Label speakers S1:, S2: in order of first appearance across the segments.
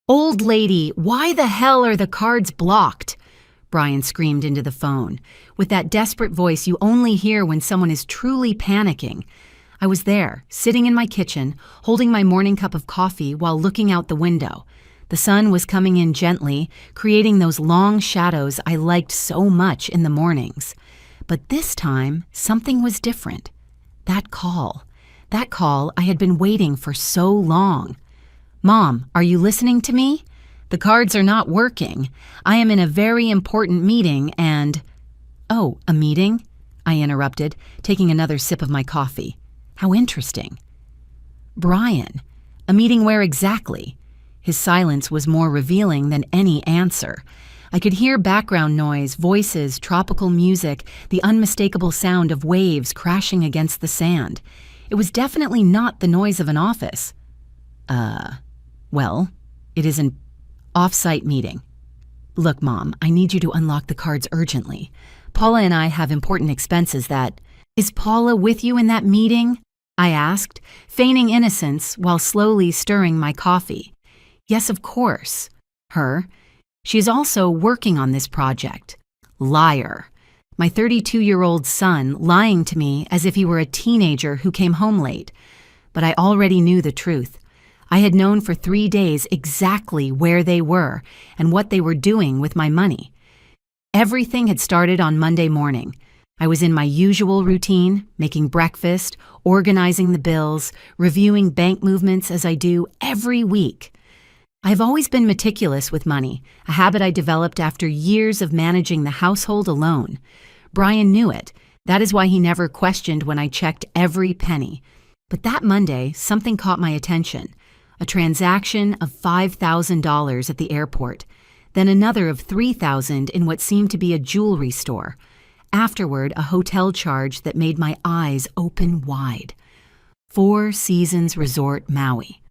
S1: "Old lady, why the hell are the cards blocked?" Brian screamed into the phone, with that desperate voice you only hear when someone is truly panicking. I was there, sitting in my kitchen, holding my morning cup of coffee while looking out the window. The sun was coming in gently, creating those long shadows I liked so much in the mornings. But this time, something was different. That call I had been waiting for so long. "Mom, are you listening to me? The cards are not working. I am in a very important meeting and—" "Oh, a meeting?" I interrupted, taking another sip of my coffee. "How interesting." "Brian, a meeting where exactly?" His silence was more revealing than any answer. I could hear background noise, voices, tropical music, the unmistakable sound of waves crashing against the sand. It was definitely not the noise of an office. Well, it is an off-site meeting. Look, Mom, I need you to unlock the cards urgently. Paula and I have important expenses that— Is Paula with you in that meeting? I asked, feigning innocence while slowly stirring my coffee. Yes, of course. Her. She is also working on this project. Liar. My 32-year-old son lying to me as if he were a teenager who came home late. But I already knew the truth. I had known for 3 days exactly where they were and what they were doing with my money. Everything had started on Monday morning. I was in my usual routine, making breakfast, organizing the bills, reviewing bank movements as I do every week. I've always been meticulous with money, a habit I developed after years of managing the household alone. Brian knew it. That is why he never questioned when I checked every penny. But that Monday, something caught my attention. A transaction of $5,000 at the airport, then another of $3,000 in what seemed to be a jewelry store. Afterward, a hotel charge that made my eyes open wide. 4 Seasons Resort Maui.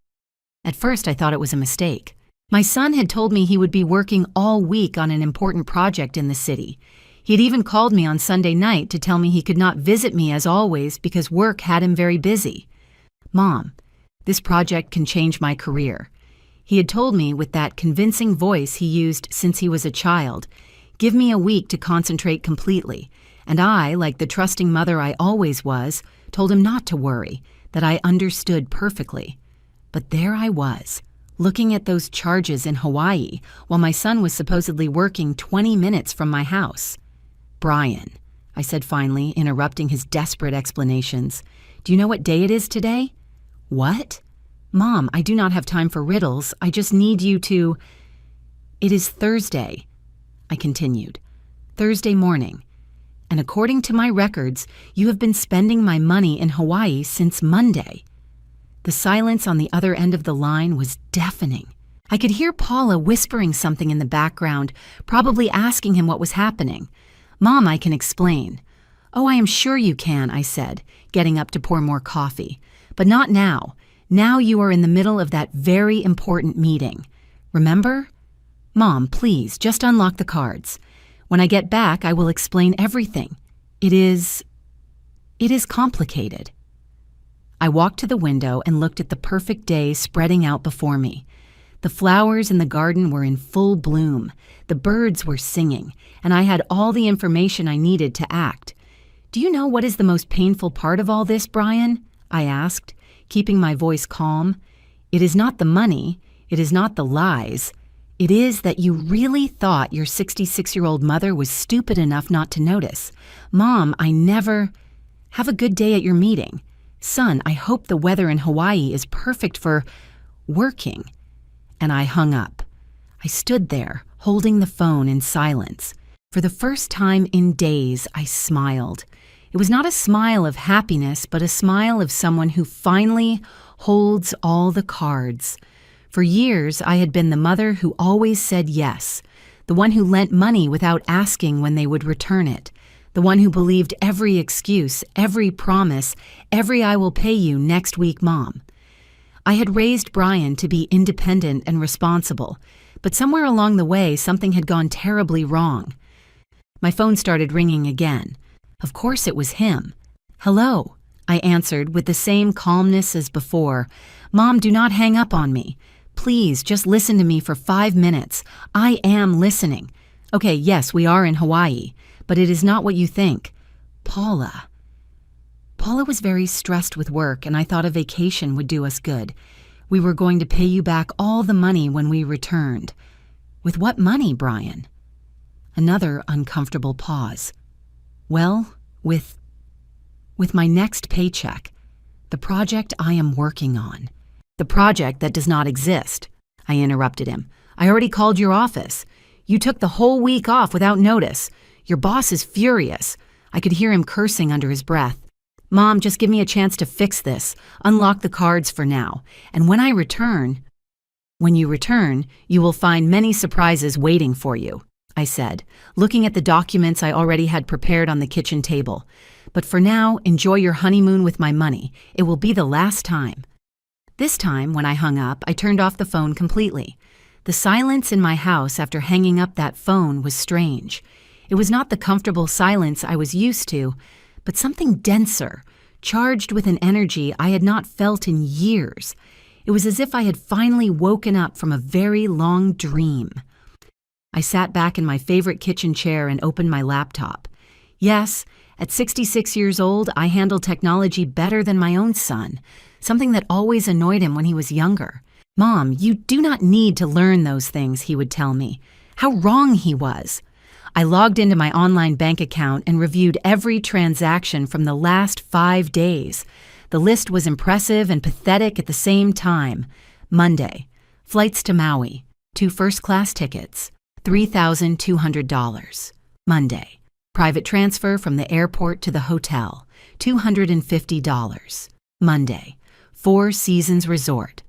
S1: At first, I thought it was a mistake. My son had told me he would be working all week on an important project in the city. He had even called me on Sunday night to tell me he could not visit me as always because work had him very busy. "Mom, this project can change my career." He had told me with that convincing voice he used since he was a child. Give me a week to concentrate completely. And I, like the trusting mother I always was, told him not to worry, that I understood perfectly. But there I was, looking at those charges in Hawaii while my son was supposedly working 20 minutes from my house. "Brian," I said finally, interrupting his desperate explanations, "do you know what day it is today?" "What?" "Mom, I do not have time for riddles. I just need you to—" "It is Thursday," I continued. "Thursday morning. And according to my records, you have been spending my money in Hawaii since Monday." The silence on the other end of the line was deafening. I could hear Paula whispering something in the background, probably asking him what was happening. "Mom, I can explain." "Oh, I am sure you can," I said, getting up to pour more coffee. "But not now. Now you are in the middle of that very important meeting. Remember? Mom, please, just unlock the cards. When I get back, I will explain everything. It is complicated." I walked to the window and looked at the perfect day spreading out before me. The flowers in the garden were in full bloom, the birds were singing, and I had all the information I needed to act. "Do you know what is the most painful part of all this, Brian?" I asked, keeping my voice calm. "It is not the money, it is not the lies. It is that you really thought your 66-year-old mother was stupid enough not to notice. Mom, I never— Have a good day at your meeting. Son, I hope the weather in Hawaii is perfect for working." And I hung up. I stood there, holding the phone in silence. For the first time in days, I smiled. It was not a smile of happiness, but a smile of someone who finally holds all the cards. For years, I had been the mother who always said yes, the one who lent money without asking when they would return it, the one who believed every excuse, every promise, every "I will pay you next week, Mom." I had raised Brian to be independent and responsible, but somewhere along the way, something had gone terribly wrong. My phone started ringing again. Of course it was him. "Hello," I answered with the same calmness as before. "Mom, do not hang up on me. Please, just listen to me for 5 minutes. I am listening. Okay, yes, we are in Hawaii, but it is not what you think. Paula. Paula was very stressed with work, and I thought a vacation would do us good. We were going to pay you back all the money when we returned. With what money, Brian? Another uncomfortable pause. Well, with my next paycheck. The project I am working on. The project that does not exist. I interrupted him. I already called your office. You took the whole week off without notice. Your boss is furious. I could hear him cursing under his breath. Mom, just give me a chance to fix this. Unlock the cards for now. And when you return, you will find many surprises waiting for you, I said, looking at the documents I already had prepared on the kitchen table. But for now, enjoy your honeymoon with my money. It will be the last time. This time, when I hung up, I turned off the phone completely. The silence in my house after hanging up that phone was strange. It was not the comfortable silence I was used to, but something denser, charged with an energy I had not felt in years. It was as if I had finally woken up from a very long dream. I sat back in my favorite kitchen chair and opened my laptop. Yes, at 66 years old, I handled technology better than my own son, something that always annoyed him when he was younger. Mom, you do not need to learn those things, he would tell me. How wrong he was. I logged into my online bank account and reviewed every transaction from the last 5 days. The list was impressive and pathetic at the same time. Monday, flights to Maui, 2 first-class tickets, $3,200. Monday, private transfer from the airport to the hotel, $250. Monday, 4 Seasons Resort.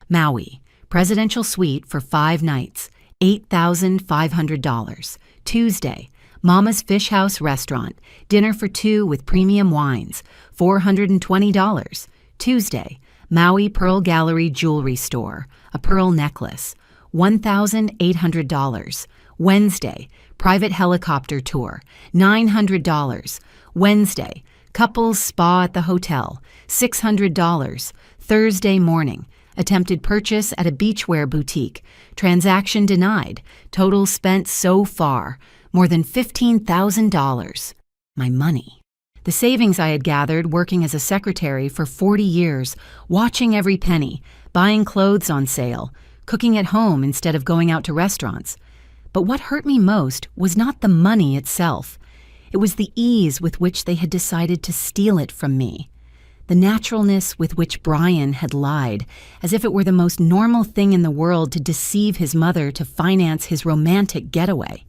S1: Maui, presidential suite for 5 nights, $8,500. Tuesday, Mama's Fish House Restaurant, dinner for 2 with premium wines, $420. Tuesday, Maui Pearl Gallery Jewelry Store, a pearl necklace, $1,800. Wednesday, private helicopter tour, $900. Wednesday, couples spa at the hotel, $600. Thursday morning, attempted purchase at a beachwear boutique, transaction denied, total spent so far, more than $15,000. My money. The savings I had gathered working as a secretary for 40 years, watching every penny, buying clothes on sale, cooking at home instead of going out to restaurants. But what hurt me most was not the money itself. It was the ease with which they had decided to steal it from me. The naturalness with which Brian had lied, as if it were the most normal thing in the world to deceive his mother to finance his romantic getaway.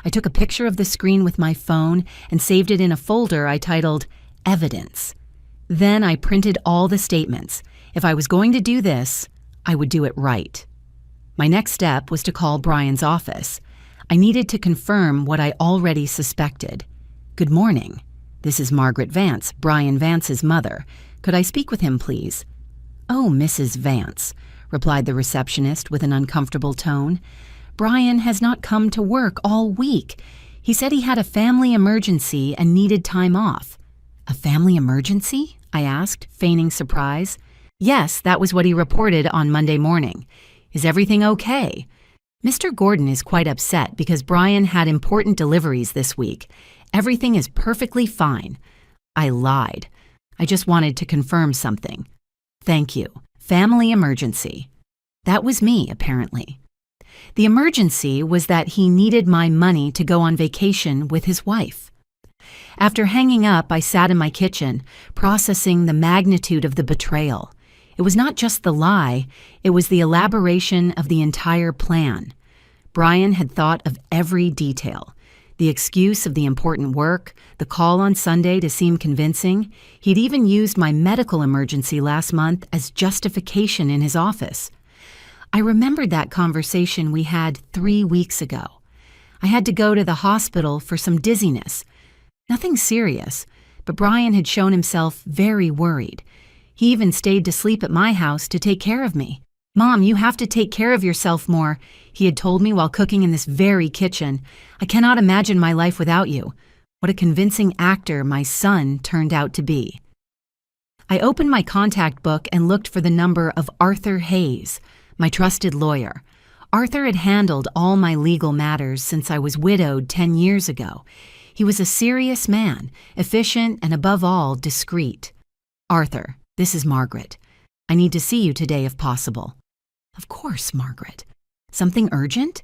S1: I took a picture of the screen with my phone and saved it in a folder I titled Evidence. Then I printed all the statements. If I was going to do this, I would do it right. My next step was to call Brian's office. I needed to confirm what I already suspected. Good morning. This is Margaret Vance, Brian Vance's mother. Could I speak with him, please? Oh, Mrs. Vance, replied the receptionist with an uncomfortable tone. Brian has not come to work all week. He said he had a family emergency and needed time off. A family emergency? I asked, feigning surprise. Yes, that was what he reported on Monday morning. Is everything okay? Mr. Gordon is quite upset because Brian had important deliveries this week. Everything is perfectly fine. I lied. I just wanted to confirm something. Thank you. Family emergency. That was me, apparently. The emergency was that he needed my money to go on vacation with his wife. After hanging up, I sat in my kitchen, processing the magnitude of the betrayal. It was not just the lie, it was the elaboration of the entire plan. Brian had thought of every detail. The excuse of the important work, the call on Sunday to seem convincing. He'd even used my medical emergency last month as justification in his office. I remembered that conversation we had 3 weeks ago. I had to go to the hospital for some dizziness. Nothing serious, but Brian had shown himself very worried. He even stayed to sleep at my house to take care of me. Mom, you have to take care of yourself more, he had told me while cooking in this very kitchen. I cannot imagine my life without you. What a convincing actor my son turned out to be. I opened my contact book and looked for the number of Arthur Hayes. my trusted lawyer. Arthur had handled all my legal matters since I was widowed 10 years ago. He was a serious man, efficient and above all, discreet. Arthur, this is Margaret. I need to see you today if possible. Of course, Margaret. Something urgent?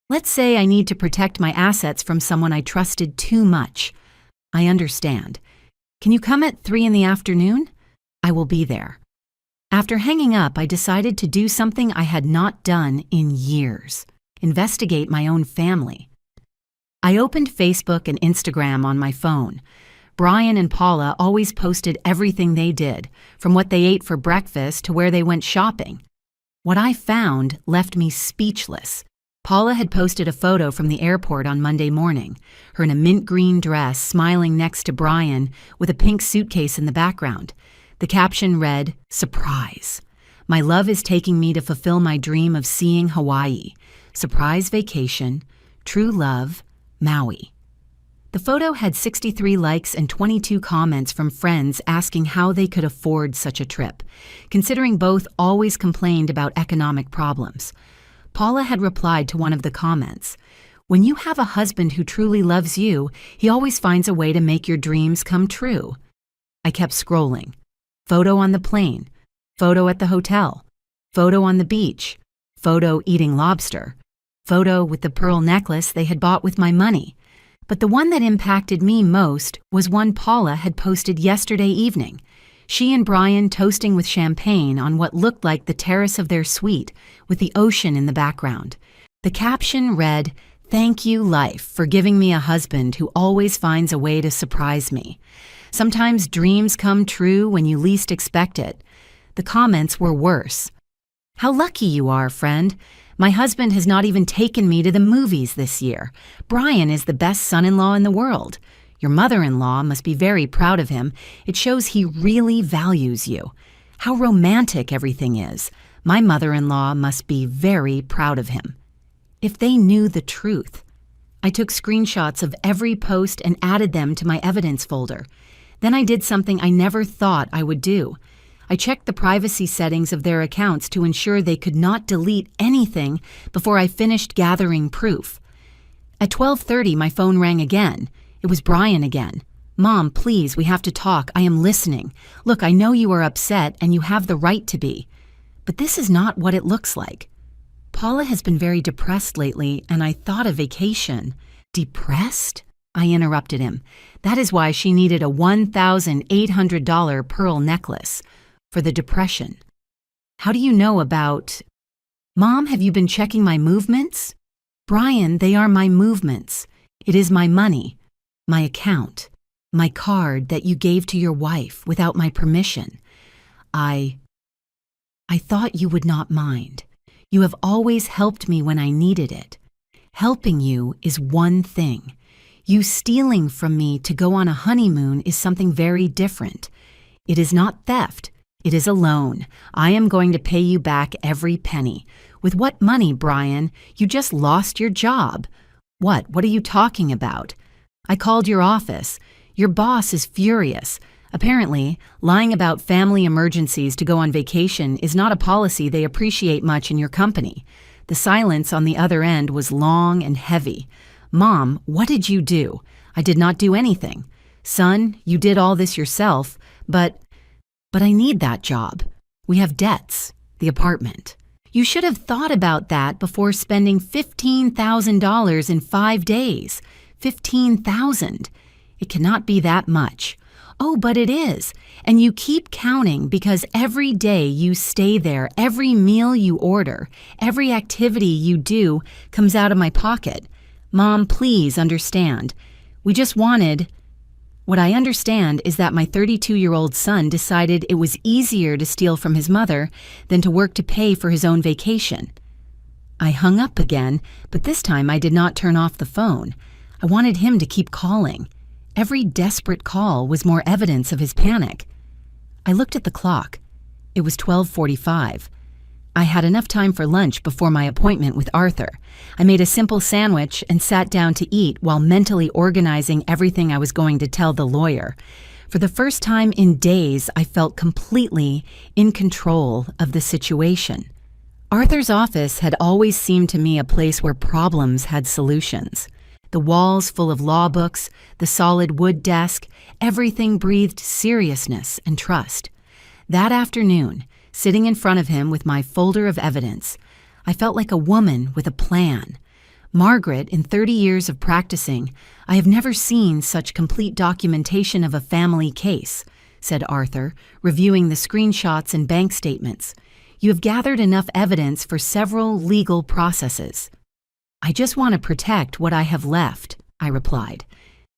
S1: Let's say I need to protect my assets from someone I trusted too much. I understand. Can you come at 3 in the afternoon? I will be there. After hanging up, I decided to do something I had not done in years: investigate my own family. I opened Facebook and Instagram on my phone. Brian and Paula always posted everything they did, from what they ate for breakfast to where they went shopping. What I found left me speechless. Paula had posted a photo from the airport on Monday morning, her in a mint green dress smiling next to Brian with a pink suitcase in the background. The caption read, "Surprise. My love is taking me to fulfill my dream of seeing Hawaii. Surprise vacation. True love. Maui." The photo had 63 likes and 22 comments from friends asking how they could afford such a trip, considering both always complained about economic problems. Paula had replied to one of the comments, "When you have a husband who truly loves you, he always finds a way to make your dreams come true." I kept scrolling. Photo on the plane, photo at the hotel, photo on the beach, photo eating lobster, photo with the pearl necklace they had bought with my money. But the one that impacted me most was one Paula had posted yesterday evening. She and Brian toasting with champagne on what looked like the terrace of their suite with the ocean in the background. The caption read, "Thank you, life, for giving me a husband who always finds a way to surprise me. Sometimes dreams come true when you least expect it." The comments were worse. "How lucky you are, friend. My husband has not even taken me to the movies this year. Brian is the best son-in-law in the world. Your mother-in-law must be very proud of him. It shows he really values you. How romantic everything is. My mother-in-law must be very proud of him." If they knew the truth. I took screenshots of every post and added them to my evidence folder. Then I did something I never thought I would do. I checked the privacy settings of their accounts to ensure they could not delete anything before I finished gathering proof. At 12:30, my phone rang again. It was Brian again. "Mom, please, we have to talk. I am listening. Look, I know you are upset and you have the right to be. But this is not what it looks like. Paula has been very depressed lately, and I thought a vacation." "Depressed?" I interrupted him. "That is why she needed a $1,800 pearl necklace. For the depression." "How do you know about—" "Mom, have you been checking my movements?" "Brian, they are my movements. It is my money, my account, my card that you gave to your wife without my permission. I thought you would not mind. You have always helped me when I needed it. Helping you is one thing. You stealing from me to go on a honeymoon is something very different. It is not theft. It is a loan. I am going to pay you back every penny. With what money, Brian? You just lost your job." What are you talking about?" "I called your office. Your boss is furious. Apparently, lying about family emergencies to go on vacation is not a policy they appreciate much in your company." The silence on the other end was long and heavy. "Mom, what did you do?" "I did not do anything." "Son, you did all this yourself, but I need that job. We have debts, the apartment. You should have thought about that before spending $15,000 in 5 days. 15,000. It cannot be that much." "Oh, but it is. And you keep counting because every day you stay there, every meal you order, every activity you do comes out of my pocket. Mom, please understand. We just wanted—" "What I understand is that my 32-year-old son decided it was easier to steal from his mother than to work to pay for his own vacation." I hung up again, but this time I did not turn off the phone. I wanted him to keep calling. Every desperate call was more evidence of his panic. I looked at the clock. It was 12:45. I had enough time for lunch before my appointment with Arthur. I made a simple sandwich and sat down to eat while mentally organizing everything I was going to tell the lawyer. For the first time in days, I felt completely in control of the situation. Arthur's office had always seemed to me a place where problems had solutions. The walls full of law books, the solid wood desk, everything breathed seriousness and trust. That afternoon, sitting in front of him with my folder of evidence, I felt like a woman with a plan. Margaret, in 30 years of practicing, I have never seen such complete documentation of a family case, said Arthur, reviewing the screenshots and bank statements. You have gathered enough evidence for several legal processes. I just want to protect what I have left, I replied,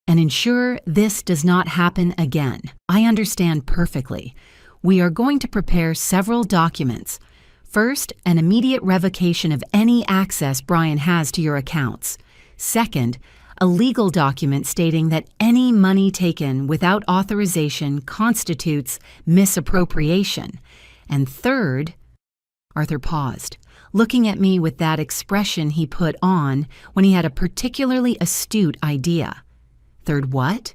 S1: and ensure this does not happen again. I understand perfectly. We are going to prepare several documents. First, an immediate revocation of any access Brian has to your accounts. Second, a legal document stating that any money taken without authorization constitutes misappropriation. And third, Arthur paused, looking at me with that expression he put on when he had a particularly astute idea. Third what?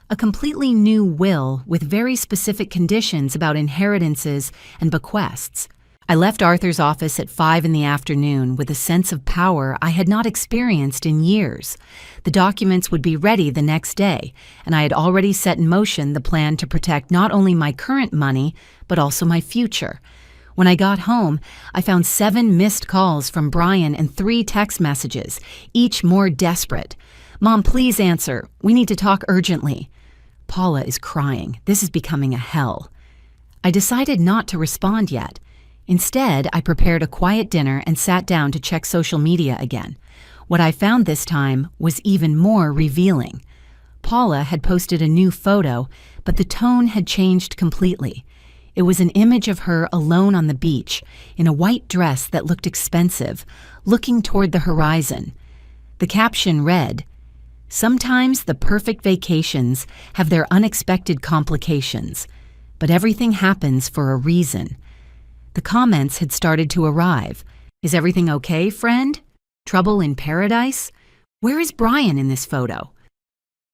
S1: A completely new will with very specific conditions about inheritances and bequests. I left Arthur's office at 5 p.m. with a sense of power I had not experienced in years. The documents would be ready the next day, and I had already set in motion the plan to protect not only my current money, but also my future. When I got home, I found 7 missed calls from Brian and 3 text messages, each more desperate. Mom, please answer. We need to talk urgently. Paula is crying. This is becoming a hell. I decided not to respond yet. Instead, I prepared a quiet dinner and sat down to check social media again. What I found this time was even more revealing. Paula had posted a new photo, but the tone had changed completely. It was an image of her alone on the beach, in a white dress that looked expensive, looking toward the horizon. The caption read, "Sometimes the perfect vacations have their unexpected complications, but everything happens for a reason." The comments had started to arrive. Is everything okay, friend? Trouble in paradise? Where is Brian in this photo?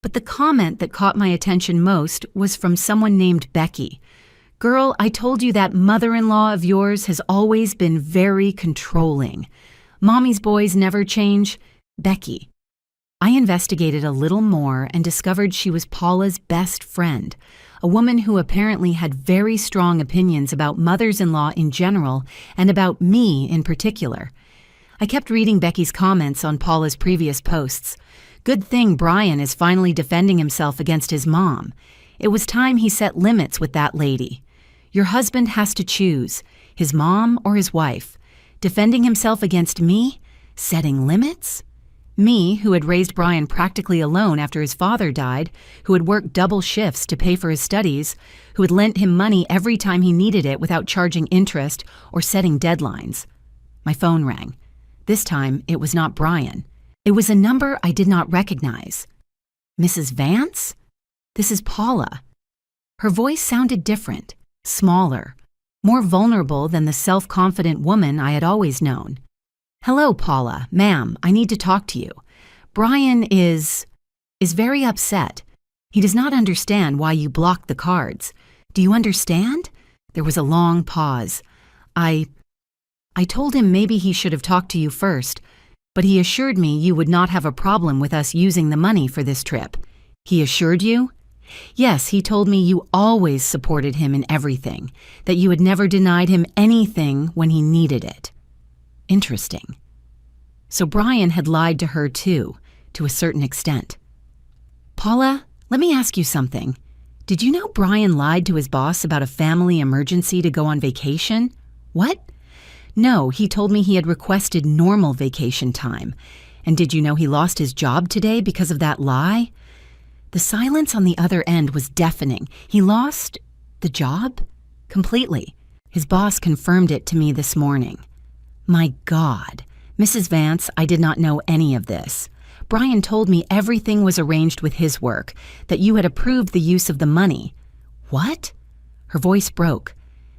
S1: But the comment that caught my attention most was from someone named Becky. Girl, I told you that mother-in-law of yours has always been very controlling. Mommy's boys never change. Becky. I investigated a little more and discovered she was Paula's best friend, a woman who apparently had very strong opinions about mothers-in-law in general and about me in particular. I kept reading Becky's comments on Paula's previous posts. Good thing Brian is finally defending himself against his mom. It was time he set limits with that lady. Your husband has to choose, his mom or his wife. Defending himself against me? Setting limits? Me, who had raised Brian practically alone after his father died, who had worked double shifts to pay for his studies, who had lent him money every time he needed it without charging interest or setting deadlines. My phone rang. This time, it was not Brian. It was a number I did not recognize. Mrs. Vance? This is Paula. Her voice sounded different, smaller, more vulnerable than the self-confident woman I had always known. Hello, Paula. Ma'am, I need to talk to you. Brian is very upset. He does not understand why you blocked the cards. Do you understand? There was a long pause. I told him maybe he should have talked to you first, but he assured me you would not have a problem with us using the money for this trip. He assured you? Yes, he told me you always supported him in everything, that you had never denied him anything when he needed it. Interesting. So Brian had lied to her too, to a certain extent. Paula, let me ask you something. Did you know Brian lied to his boss about a family emergency to go on vacation? What? No, he told me he had requested normal vacation time. And did you know he lost his job today because of that lie? The silence on the other end was deafening. He lost the job? Completely. His boss confirmed it to me this morning. My God. Mrs. Vance, I did not know any of this. Brian told me everything was arranged with his work, that you had approved the use of the money. What? Her voice broke.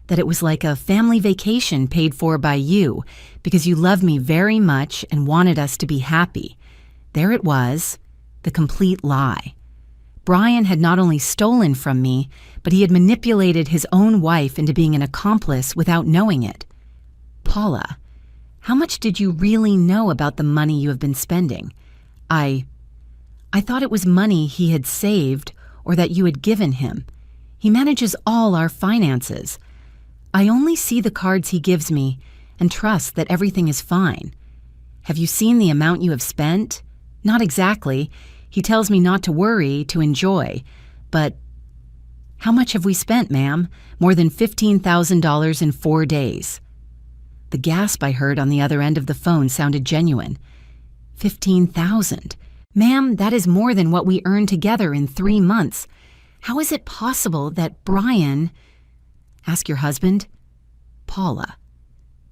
S1: That it was like a family vacation paid for by you, because you loved me very much and wanted us to be happy. There it was, the complete lie. Brian had not only stolen from me, but he had manipulated his own wife into being an accomplice without knowing it. Paula, How much did you really know about the money you have been spending? I thought it was money he had saved or that you had given him. He manages all our finances. I only see the cards he gives me and trust that everything is fine. Have you seen the amount you have spent? Not exactly. He tells me not to worry, to enjoy. But how much have we spent, ma'am? More than $15,000 in 4 days. The gasp I heard on the other end of the phone sounded genuine. 15,000. Ma'am, that is more than what we earned together in 3 months. How is it possible that Brian... Ask your husband. Paula.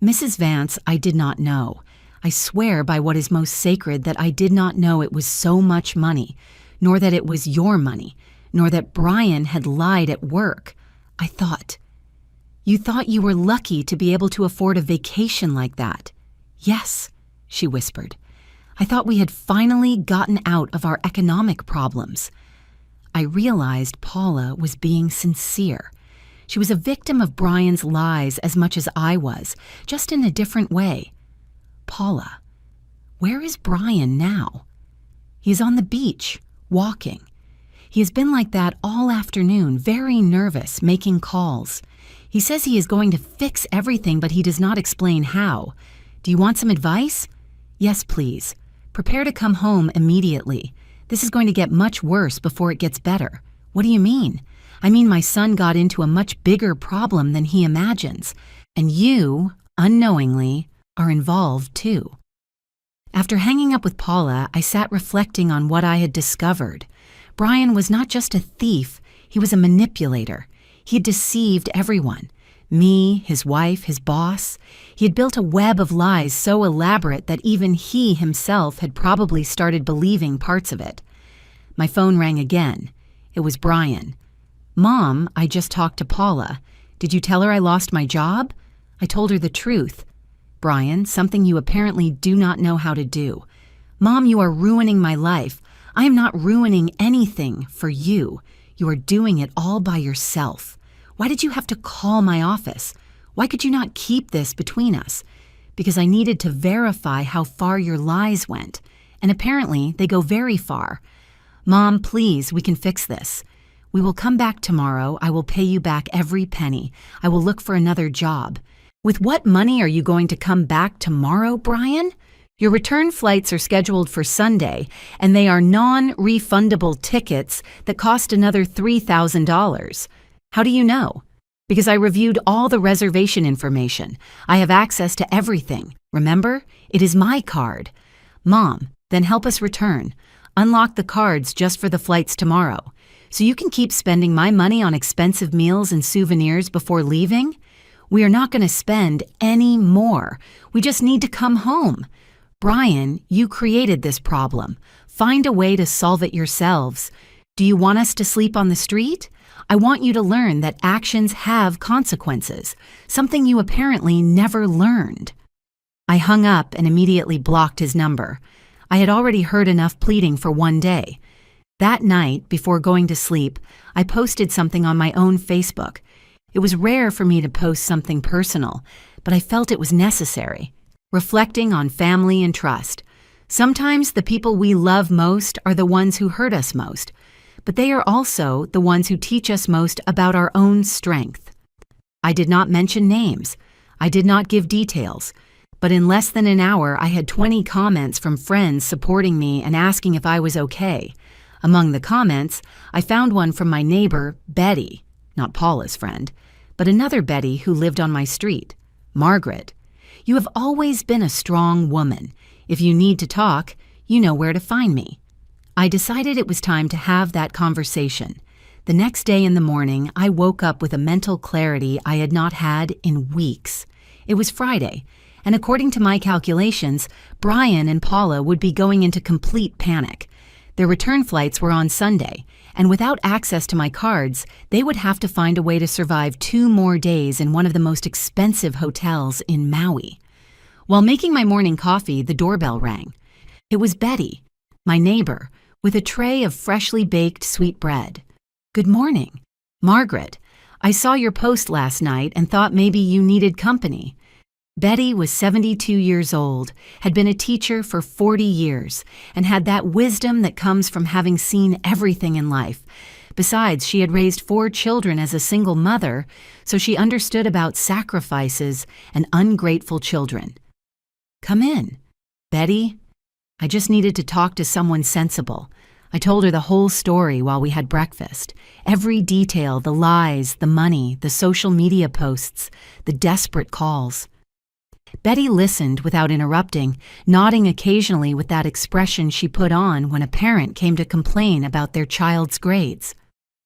S1: Mrs. Vance, I did not know. I swear by what is most sacred that I did not know it was so much money, nor that it was your money, nor that Brian had lied at work. I thought... You thought you were lucky to be able to afford a vacation like that. Yes, she whispered. I thought we had finally gotten out of our economic problems. I realized Paula was being sincere. She was a victim of Brian's lies as much as I was, just in a different way. Paula, where is Brian now? He is on the beach, walking. He has been like that all afternoon, very nervous, making calls. He says he is going to fix everything, but he does not explain how. Do you want some advice? Yes, please. Prepare to come home immediately. This is going to get much worse before it gets better. What do you mean? I mean my son got into a much bigger problem than he imagines, and you, unknowingly, are involved too. After hanging up with Paula, I sat reflecting on what I had discovered. Brian was not just a thief, he was a manipulator. He had deceived everyone. Me, his wife, his boss. He had built a web of lies so elaborate that even he himself had probably started believing parts of it. My phone rang again. It was Brian. Mom, I just talked to Paula. Did you tell her I lost my job? I told her the truth. Brian, something you apparently do not know how to do. Mom, you are ruining my life. I am not ruining anything for you. You are doing it all by yourself. Why did you have to call my office? Why could you not keep this between us? Because I needed to verify how far your lies went. And apparently, they go very far. Mom, please, we can fix this. We will come back tomorrow. I will pay you back every penny. I will look for another job. With what money are you going to come back tomorrow, Brian? Your return flights are scheduled for Sunday, and they are non-refundable tickets that cost another $3,000. How do you know? Because I reviewed all the reservation information. I have access to everything. Remember? It is my card. Mom, then help us return. Unlock the cards just for the flights tomorrow. So you can keep spending my money on expensive meals and souvenirs before leaving? We are not going to spend any more. We just need to come home. Brian, you created this problem. Find a way to solve it yourselves. Do you want us to sleep on the street? I want you to learn that actions have consequences, something you apparently never learned. I hung up and immediately blocked his number. I had already heard enough pleading for one day. That night, before going to sleep, I posted something on my own Facebook. It was rare for me to post something personal, but I felt it was necessary. Reflecting on family and trust. Sometimes the people we love most are the ones who hurt us most, but they are also the ones who teach us most about our own strength. I did not mention names. I did not give details, but in less than an hour I had 20 comments from friends supporting me and asking if I was okay. Among the comments, I found one from my neighbor, Betty, not Paula's friend, but another Betty who lived on my street, Margaret. You have always been a strong woman. If you need to talk, you know where to find me. I decided it was time to have that conversation. The next day in the morning, I woke up with a mental clarity I had not had in weeks. It was Friday, and according to my calculations, Brian and Paula would be going into complete panic. Their return flights were on Sunday, and without access to my cards, they would have to find a way to survive 2 more days in one of the most expensive hotels in Maui. While making my morning coffee, the doorbell rang. It was Betty, my neighbor, with a tray of freshly baked sweet bread. Good morning. Margaret, I saw your post last night and thought maybe you needed company. Betty was 72 years old, had been a teacher for 40 years, and had that wisdom that comes from having seen everything in life. Besides, she had raised 4 children as a single mother, so she understood about sacrifices and ungrateful children. "Come in. Betty, I just needed to talk to someone sensible." I told her the whole story while we had breakfast. Every detail, the lies, the money, the social media posts, the desperate calls. Betty listened without interrupting, nodding occasionally with that expression she put on when a parent came to complain about their child's grades.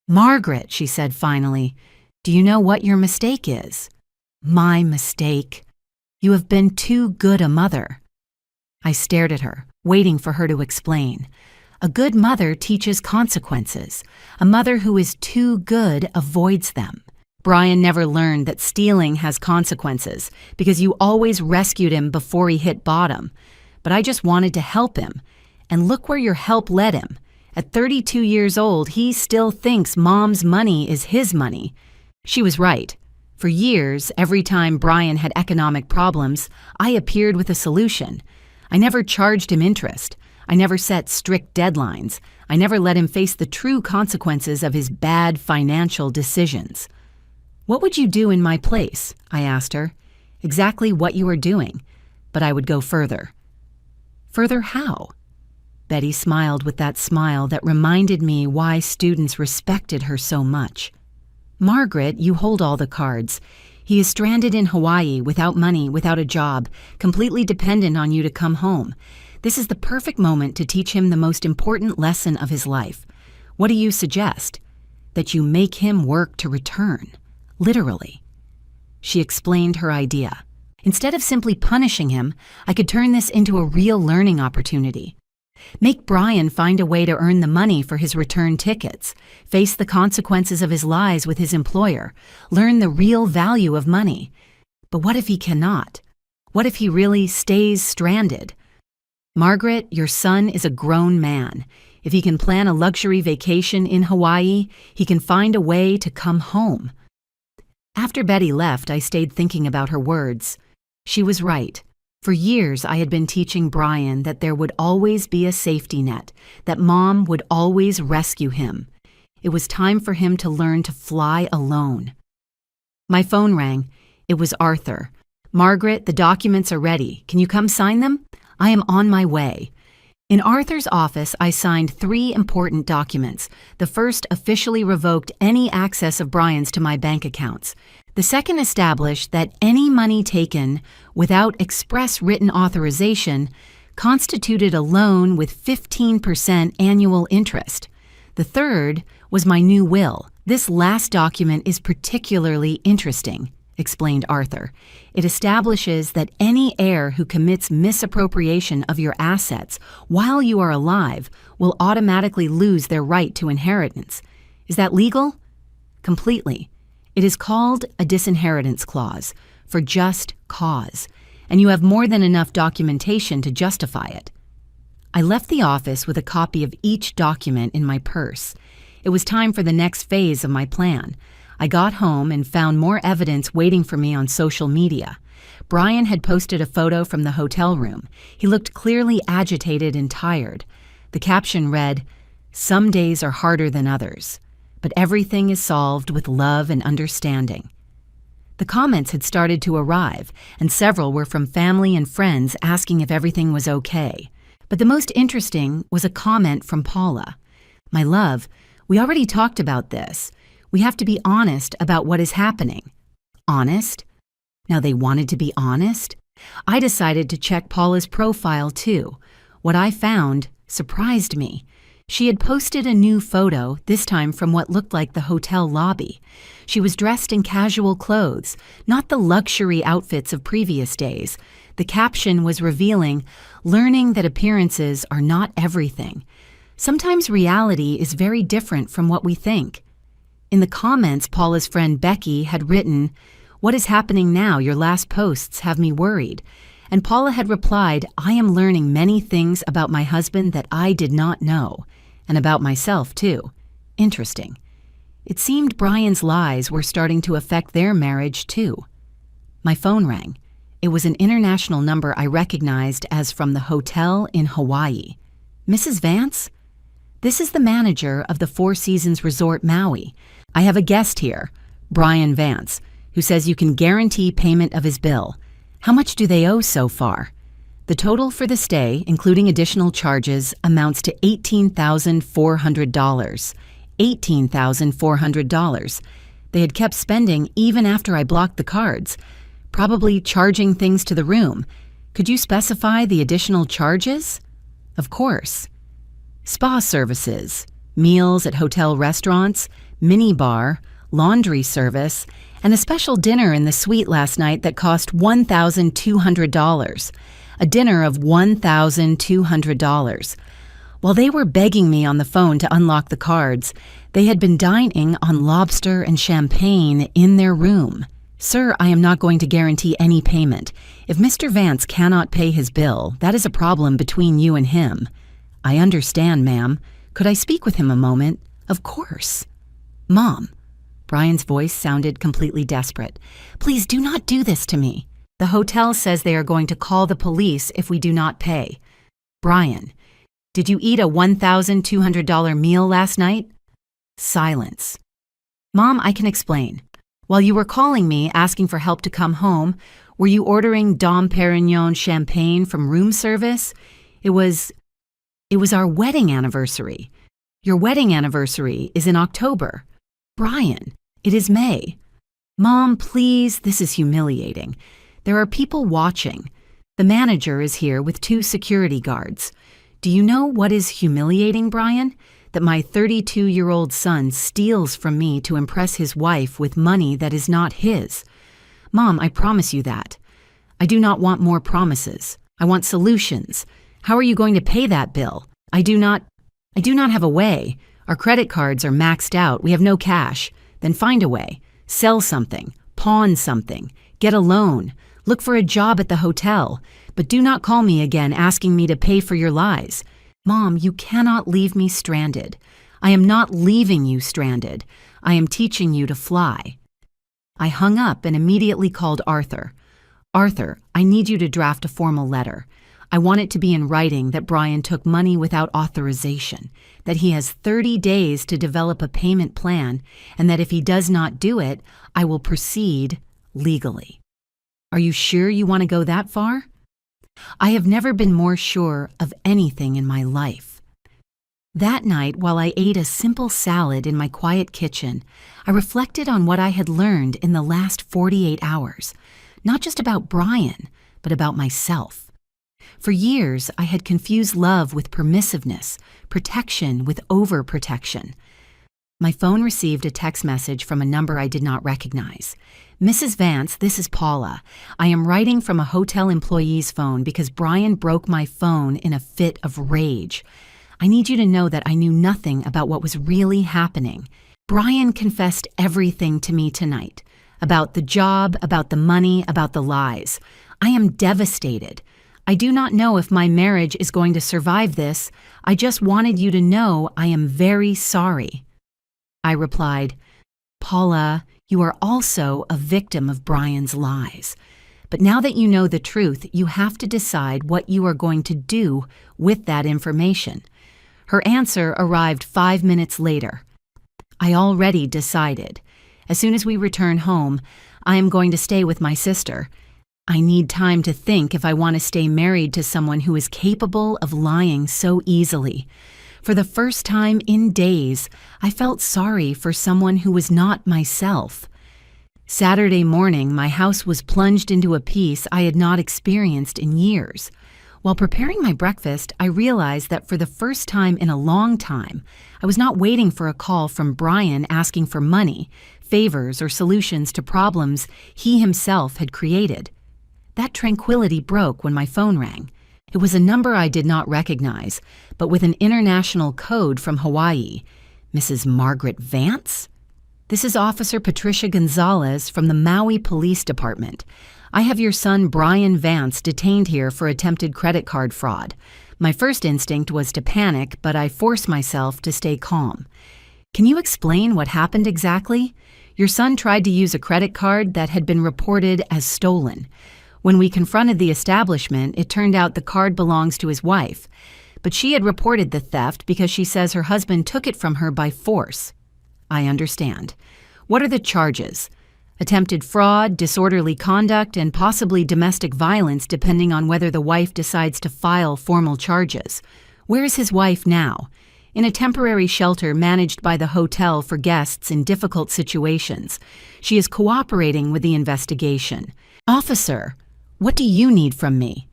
S1: "Margaret," she said finally, "do you know what your mistake is?" "My mistake? You have been too good a mother." I stared at her, waiting for her to explain. A good mother teaches consequences. A mother who is too good avoids them. Brian never learned that stealing has consequences because you always rescued him before he hit bottom. But I just wanted to help him. And look where your help led him. At 32 years old, he still thinks Mom's money is his money. She was right. For years, every time Brian had economic problems, I appeared with a solution. I never charged him interest. I never set strict deadlines. I never let him face the true consequences of his bad financial decisions. "What would you do in my place?" I asked her. "Exactly what you are doing, but I would go further." "Further how?" Betty smiled with that smile that reminded me why students respected her so much. "Margaret, you hold all the cards. He is stranded in Hawaii without money, without a job, completely dependent on you to come home. This is the perfect moment to teach him the most important lesson of his life. What do you suggest? That you make him work to return. Literally." She explained her idea. Instead of simply punishing him, I could turn this into a real learning opportunity. Make Brian find a way to earn the money for his return tickets, face the consequences of his lies with his employer, learn the real value of money. But what if he cannot? What if he really stays stranded? "Margaret, your son is a grown man. If he can plan a luxury vacation in Hawaii, he can find a way to come home." After Betty left, I stayed thinking about her words. She was right. For years, I had been teaching Brian that there would always be a safety net, that Mom would always rescue him. It was time for him to learn to fly alone. My phone rang. It was Arthur. "Margaret, the documents are ready. Can you come sign them? I am on my way." In Arthur's office, I signed 3 important documents. The first officially revoked any access of Brian's to my bank accounts. The second established that any money taken without express written authorization constituted a loan with 15% annual interest. The third was my new will. "This last document is particularly interesting," explained Arthur. "It establishes that any heir who commits misappropriation of your assets while you are alive will automatically lose their right to inheritance. Is that legal?" "Completely. It is called a disinheritance clause, for just cause, and you have more than enough documentation to justify it." I left the office with a copy of each document in my purse. It was time for the next phase of my plan. I got home and found more evidence waiting for me on social media. Brian had posted a photo from the hotel room. He looked clearly agitated and tired. The caption read, "Some days are harder than others, but everything is solved with love and understanding." The comments had started to arrive, and several were from family and friends asking if everything was okay. But the most interesting was a comment from Paula. "My love, we already talked about this. We have to be honest about what is happening." Honest? Now they wanted to be honest? I decided to check Paula's profile too. What I found surprised me. She had posted a new photo, this time from what looked like the hotel lobby. She was dressed in casual clothes, not the luxury outfits of previous days. The caption was revealing, "Learning that appearances are not everything. Sometimes reality is very different from what we think." In the comments, Paula's friend Becky had written, "What is happening now? Your last posts have me worried." And Paula had replied, "I am learning many things about my husband that I did not know, and about myself too." Interesting. It seemed Brian's lies were starting to affect their marriage too. My phone rang. It was an international number I recognized as from the hotel in Hawaii. Mrs. Vance? This is the manager of the Four Seasons Resort Maui. I have a guest here, Brian Vance, who says you can guarantee payment of his bill. How much do they owe so far? The total for the stay, including additional charges, amounts to $18,400. $18,400. They had kept spending even after I blocked the cards, probably charging things to the room. Could you specify the additional charges? Of course. Spa services, meals at hotel restaurants, mini bar, laundry service, and a special dinner in the suite last night that cost $1,200. A dinner of $1,200. While they were begging me on the phone to unlock the cards, they had been dining on lobster and champagne in their room. Sir, I am not going to guarantee any payment. If Mr. Vance cannot pay his bill, that is a problem between you and him. I understand, ma'am. Could I speak with him a moment? Of course. Mom. Brian's voice sounded completely desperate. Please do not do this to me. The hotel says they are going to call the police if we do not pay. Brian, did you eat a $1,200 meal last night? Silence. Mom, I can explain. While you were calling me asking for help to come home, were you ordering Dom Perignon champagne from room service? It was our wedding anniversary. Your wedding anniversary is in October. Brian, it is May. Mom, please, this is humiliating. There are people watching. The manager is here with 2 security guards. Do you know what is humiliating, Brian? That my 32-year-old son steals from me to impress his wife with money that is not his. Mom, I promise you that. I do not want more promises. I want solutions. How are you going to pay that bill? I do not have a way. Our credit cards are maxed out. We have no cash. Then find a way. Sell something. Pawn something. Get a loan. Look for a job at the hotel. But do not call me again asking me to pay for your lies. Mom, you cannot leave me stranded. I am not leaving you stranded. I am teaching you to fly. I hung up and immediately called Arthur. Arthur, I need you to draft a formal letter. I want it to be in writing that Brian took money without authorization, that he has 30 days to develop a payment plan, and that if he does not do it, I will proceed legally. Are you sure you want to go that far? I have never been more sure of anything in my life. That night, while I ate a simple salad in my quiet kitchen, I reflected on what I had learned in the last 48 hours, not just about Brian, but about myself. For years, I had confused love with permissiveness, protection with overprotection. My phone received a text message from a number I did not recognize. Mrs. Vance, this is Paula. I am writing from a hotel employee's phone because Brian broke my phone in a fit of rage. I need you to know that I knew nothing about what was really happening. Brian confessed everything to me tonight. About the job, about the money, about the lies. I am devastated. I do not know if my marriage is going to survive this. I just wanted you to know I am very sorry. I replied, Paula, you are also a victim of Brian's lies. But now that you know the truth, you have to decide what you are going to do with that information. Her answer arrived 5 minutes later. I already decided. As soon as we return home, I am going to stay with my sister. I need time to think if I want to stay married to someone who is capable of lying so easily. For the first time in days, I felt sorry for someone who was not myself. Saturday morning, my house was plunged into a peace I had not experienced in years. While preparing my breakfast, I realized that for the first time in a long time, I was not waiting for a call from Brian asking for money, favors, or solutions to problems he himself had created. That tranquility broke when my phone rang. It was a number I did not recognize, but with an international code from Hawaii. Mrs. Margaret Vance? This is Officer Patricia Gonzalez from the Maui Police Department. I have your son Brian Vance detained here for attempted credit card fraud. My first instinct was to panic, but I forced myself to stay calm. Can you explain what happened exactly? Your son tried to use a credit card that had been reported as stolen. When we confronted the establishment, it turned out the card belongs to his wife, but she had reported the theft because she says her husband took it from her by force. I understand. What are the charges? Attempted fraud, disorderly conduct, and possibly domestic violence depending on whether the wife decides to file formal charges. Where is his wife now? In a temporary shelter managed by the hotel for guests in difficult situations. She is cooperating with the investigation. Officer, what do you need from me?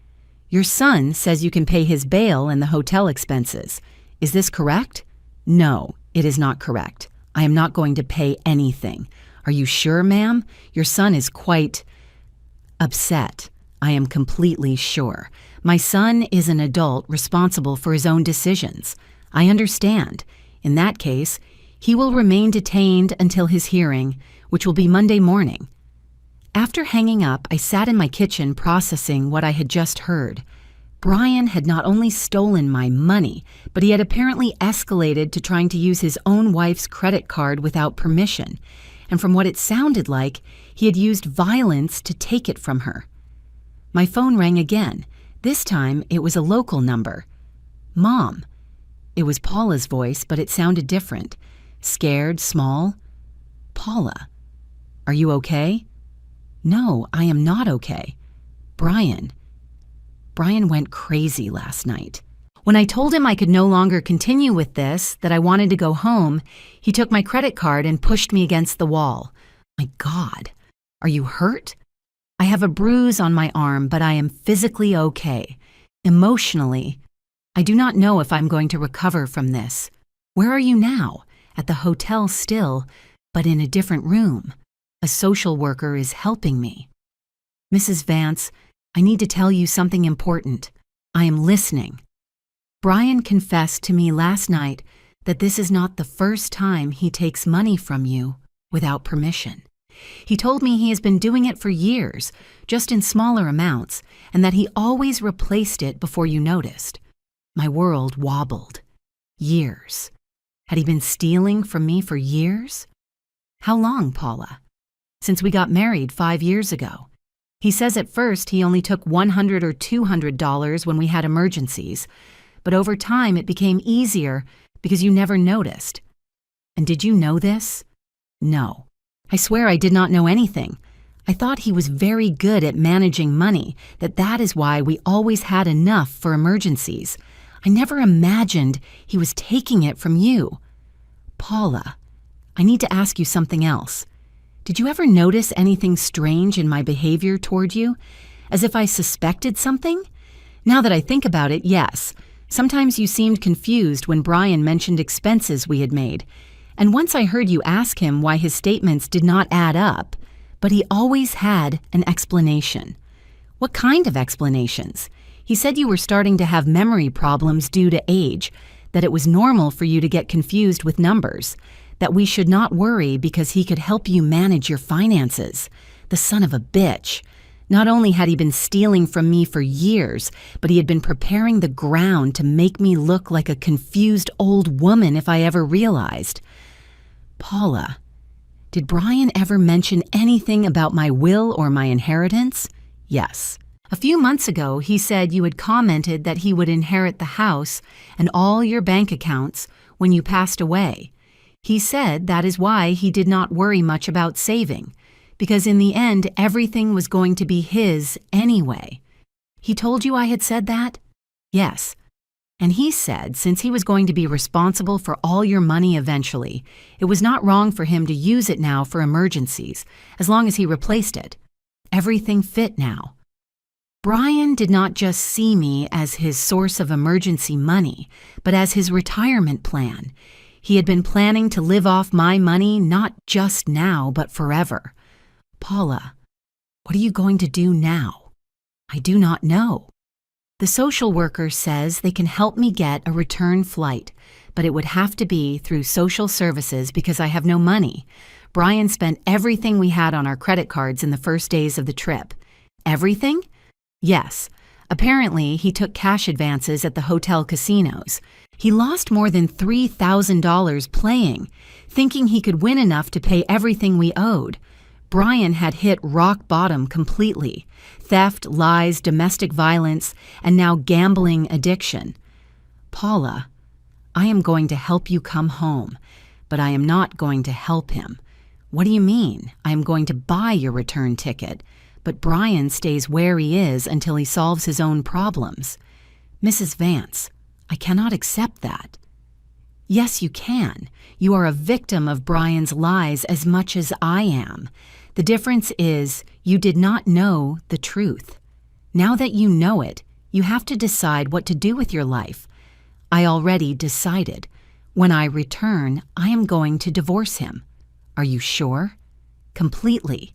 S1: Your son says you can pay his bail and the hotel expenses. Is this correct? No, it is not correct. I am not going to pay anything. Are you sure, ma'am? Your son is quite upset. I am completely sure. My son is an adult responsible for his own decisions. I understand. In that case, he will remain detained until his hearing, which will be Monday morning. After hanging up, I sat in my kitchen processing what I had just heard. Brian had not only stolen my money, but he had apparently escalated to trying to use his own wife's credit card without permission. And from what it sounded like, he had used violence to take it from her. My phone rang again. This time, it was a local number. Mom. It was Paula's voice, but it sounded different. Scared, small. Paula. Are you okay? No, I am not okay. Brian. Brian went crazy last night. When I told him I could no longer continue with this, that I wanted to go home, he took my credit card and pushed me against the wall. My God, are you hurt? I have a bruise on my arm, but I am physically okay. Emotionally, I do not know if I'm going to recover from this. Where are you now? At the hotel still, but in a different room. A social worker is helping me. Mrs. Vance, I need to tell you something important. I am listening. Brian confessed to me last night that this is not the first time he takes money from you without permission. He told me he has been doing it for years, just in smaller amounts, and that he always replaced it before you noticed. My world wobbled. Years. Had he been stealing from me for years? How long, Paula? Since we got married 5 years ago. He says at first he only took $100 or $200 when we had emergencies, but over time it became easier because you never noticed. And did you know this? No. I swear I did not know anything. I thought he was very good at managing money, that is why we always had enough for emergencies. I never imagined he was taking it from you. Paula, I need to ask you something else. Did you ever notice anything strange in my behavior toward you? As if I suspected something? Now that I think about it, yes. Sometimes you seemed confused when Brian mentioned expenses we had made. And once I heard you ask him why his statements did not add up, but he always had an explanation. What kind of explanations? He said you were starting to have memory problems due to age, that it was normal for you to get confused with numbers, that we should not worry because he could help you manage your finances. The son of a bitch. Not only had he been stealing from me for years, but he had been preparing the ground to make me look like a confused old woman if I ever realized. Paula, did Brian ever mention anything about my will or my inheritance? Yes. A few months ago, he said you had commented that he would inherit the house and all your bank accounts when you passed away. He said that is why he did not worry much about saving, because in the end, everything was going to be his anyway. He told you I had said that? Yes. And he said since he was going to be responsible for all your money eventually, it was not wrong for him to use it now for emergencies, as long as he replaced it. Everything fit now. Brian did not just see me as his source of emergency money, but as his retirement plan. He had been planning to live off my money not just now, but forever. Paula, what are you going to do now? I do not know. The social worker says they can help me get a return flight, but it would have to be through social services because I have no money. Brian spent everything we had on our credit cards in the first days of the trip. Everything? Yes. Apparently, he took cash advances at the hotel casinos. He lost more than $3,000 playing, thinking he could win enough to pay everything we owed. Brian had hit rock bottom completely. Theft, lies, domestic violence, and now gambling addiction. Paula, I am going to help you come home, but I am not going to help him. What do you mean? I am going to buy your return ticket, but Brian stays where he is until he solves his own problems. Mrs. Vance, I cannot accept that. Yes, you can. You are a victim of Brian's lies as much as I am. The difference is you did not know the truth. Now that you know it, you have to decide what to do with your life. I already decided. When I return, I am going to divorce him. Are you sure? Completely.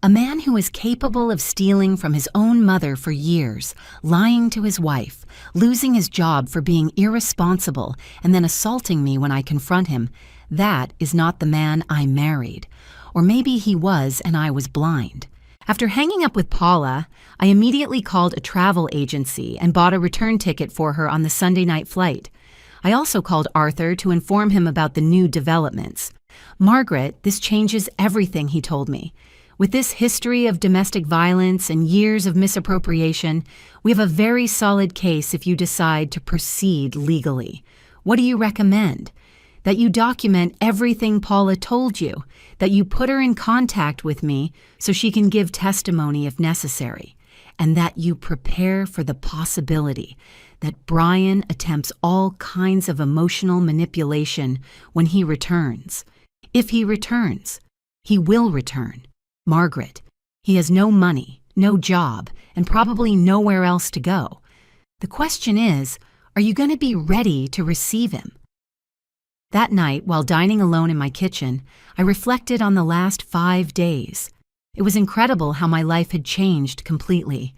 S1: A man who is capable of stealing from his own mother for years, lying to his wife, losing his job for being irresponsible, and then assaulting me when I confront him, that is not the man I married. Or maybe he was and I was blind. After hanging up with Paula, I immediately called a travel agency and bought a return ticket for her on the Sunday night flight. I also called Arthur to inform him about the new developments. Margaret, this changes everything, he told me. With this history of domestic violence and years of misappropriation, we have a very solid case if you decide to proceed legally. What do you recommend? That you document everything Paula told you, that you put her in contact with me so she can give testimony if necessary, and that you prepare for the possibility that Brian attempts all kinds of emotional manipulation when he returns. If he returns, he will return. Margaret, he has no money, no job, and probably nowhere else to go. The question is, are you going to be ready to receive him? That night, while dining alone in my kitchen, I reflected on the last 5 days. It was incredible how my life had changed completely.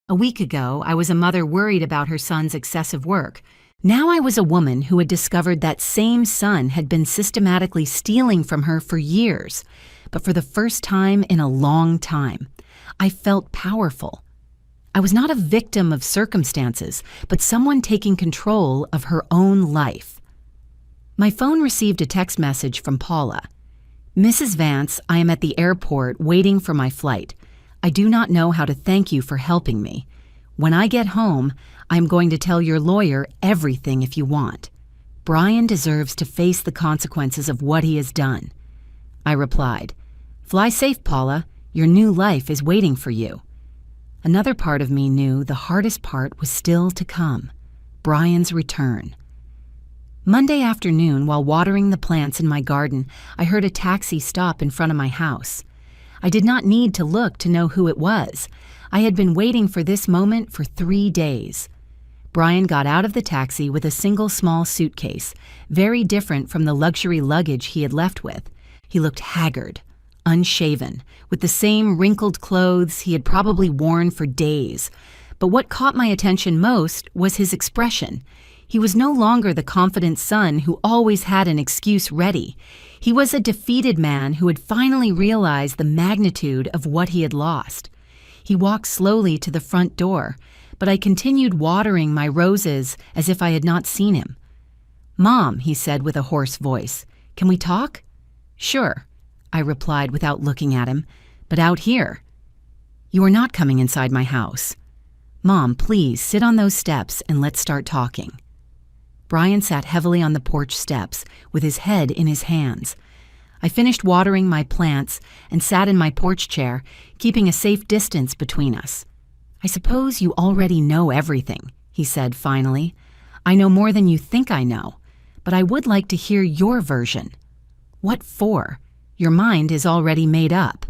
S1: A week ago, I was a mother worried about her son's excessive work. Now I was a woman who had discovered that same son had been systematically stealing from her for years. But for the first time in a long time, I felt powerful. I was not a victim of circumstances, but someone taking control of her own life. My phone received a text message from Paula. Mrs. Vance, I am at the airport waiting for my flight. I do not know how to thank you for helping me. When I get home, I am going to tell your lawyer everything if you want. Brian deserves to face the consequences of what he has done. I replied, Fly safe, Paula. Your new life is waiting for you. Another part of me knew the hardest part was still to come. Brian's return. Monday afternoon, while watering the plants in my garden, I heard a taxi stop in front of my house. I did not need to look to know who it was. I had been waiting for this moment for 3 days. Brian got out of the taxi with a single small suitcase, very different from the luxury luggage he had left with. He looked haggard, unshaven, with the same wrinkled clothes he had probably worn for days. But what caught my attention most was his expression. He was no longer the confident son who always had an excuse ready. He was a defeated man who had finally realized the magnitude of what he had lost. He walked slowly to the front door, but I continued watering my roses as if I had not seen him. "Mom," he said with a hoarse voice, "can we talk?" "Sure," I replied without looking at him, "but out here." "You are not coming inside my house." "Mom, please sit on those steps and let's start talking." Brian sat heavily on the porch steps with his head in his hands. I finished watering my plants and sat in my porch chair, keeping a safe distance between us. "I suppose you already know everything," he said finally. "I know more than you think I know, but I would like to hear your version." "What for? Your mind is already made up.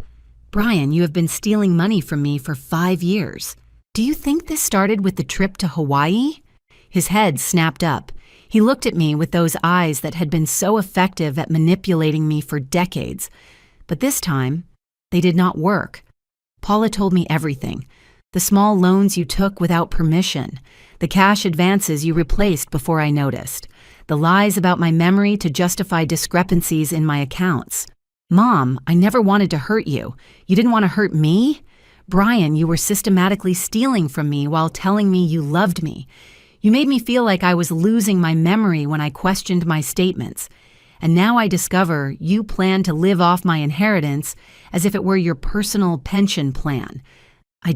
S1: Brian, you have been stealing money from me for 5 years. Do you think this started with the trip to Hawaii?" His head snapped up. He looked at me with those eyes that had been so effective at manipulating me for decades. But this time, they did not work. Paula told me everything. The small loans you took without permission, the cash advances you replaced before I noticed, the lies about my memory to justify discrepancies in my accounts. "Mom, I never wanted to hurt you. You didn't want to hurt me? Brian, you were systematically stealing from me while telling me you loved me. You made me feel like I was losing my memory when I questioned my statements. And now I discover you plan to live off my inheritance as if it were your personal pension plan. I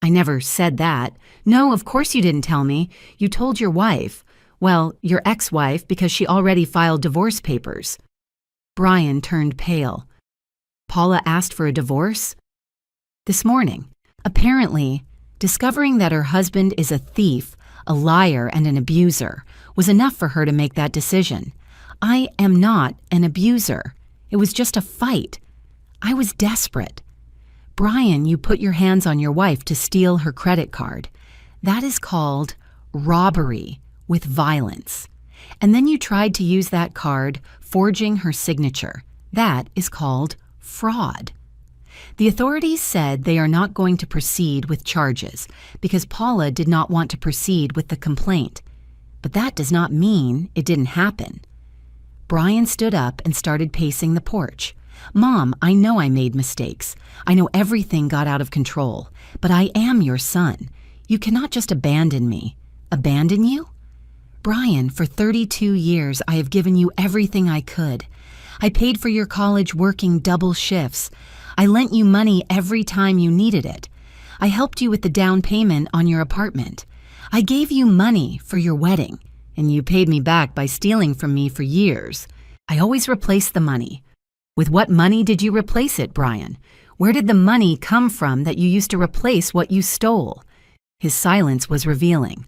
S1: never said that. No, of course you didn't tell me. You told your wife. Well, your ex-wife, because she already filed divorce papers. Brian turned pale. Paula asked for a divorce? This morning. Apparently, discovering that her husband is a thief, a liar, and an abuser was enough for her to make that decision. I am not an abuser. It was just a fight. I was desperate. Brian, you put your hands on your wife to steal her credit card. That is called robbery with violence. And then you tried to use that card, forging her signature. That is called fraud. The authorities said they are not going to proceed with charges because Paula did not want to proceed with the complaint. But that does not mean it didn't happen. Brian stood up and started pacing the porch. Mom, I know I made mistakes. I know everything got out of control. But I am your son. You cannot just abandon me. Abandon you? Brian, for 32 years I have given you everything I could. I paid for your college working double shifts. I lent you money every time you needed it. I helped you with the down payment on your apartment. I gave you money for your wedding, and you paid me back by stealing from me for years. I always replaced the money. With what money did you replace it, Brian? Where did the money come from that you used to replace what you stole? His silence was revealing.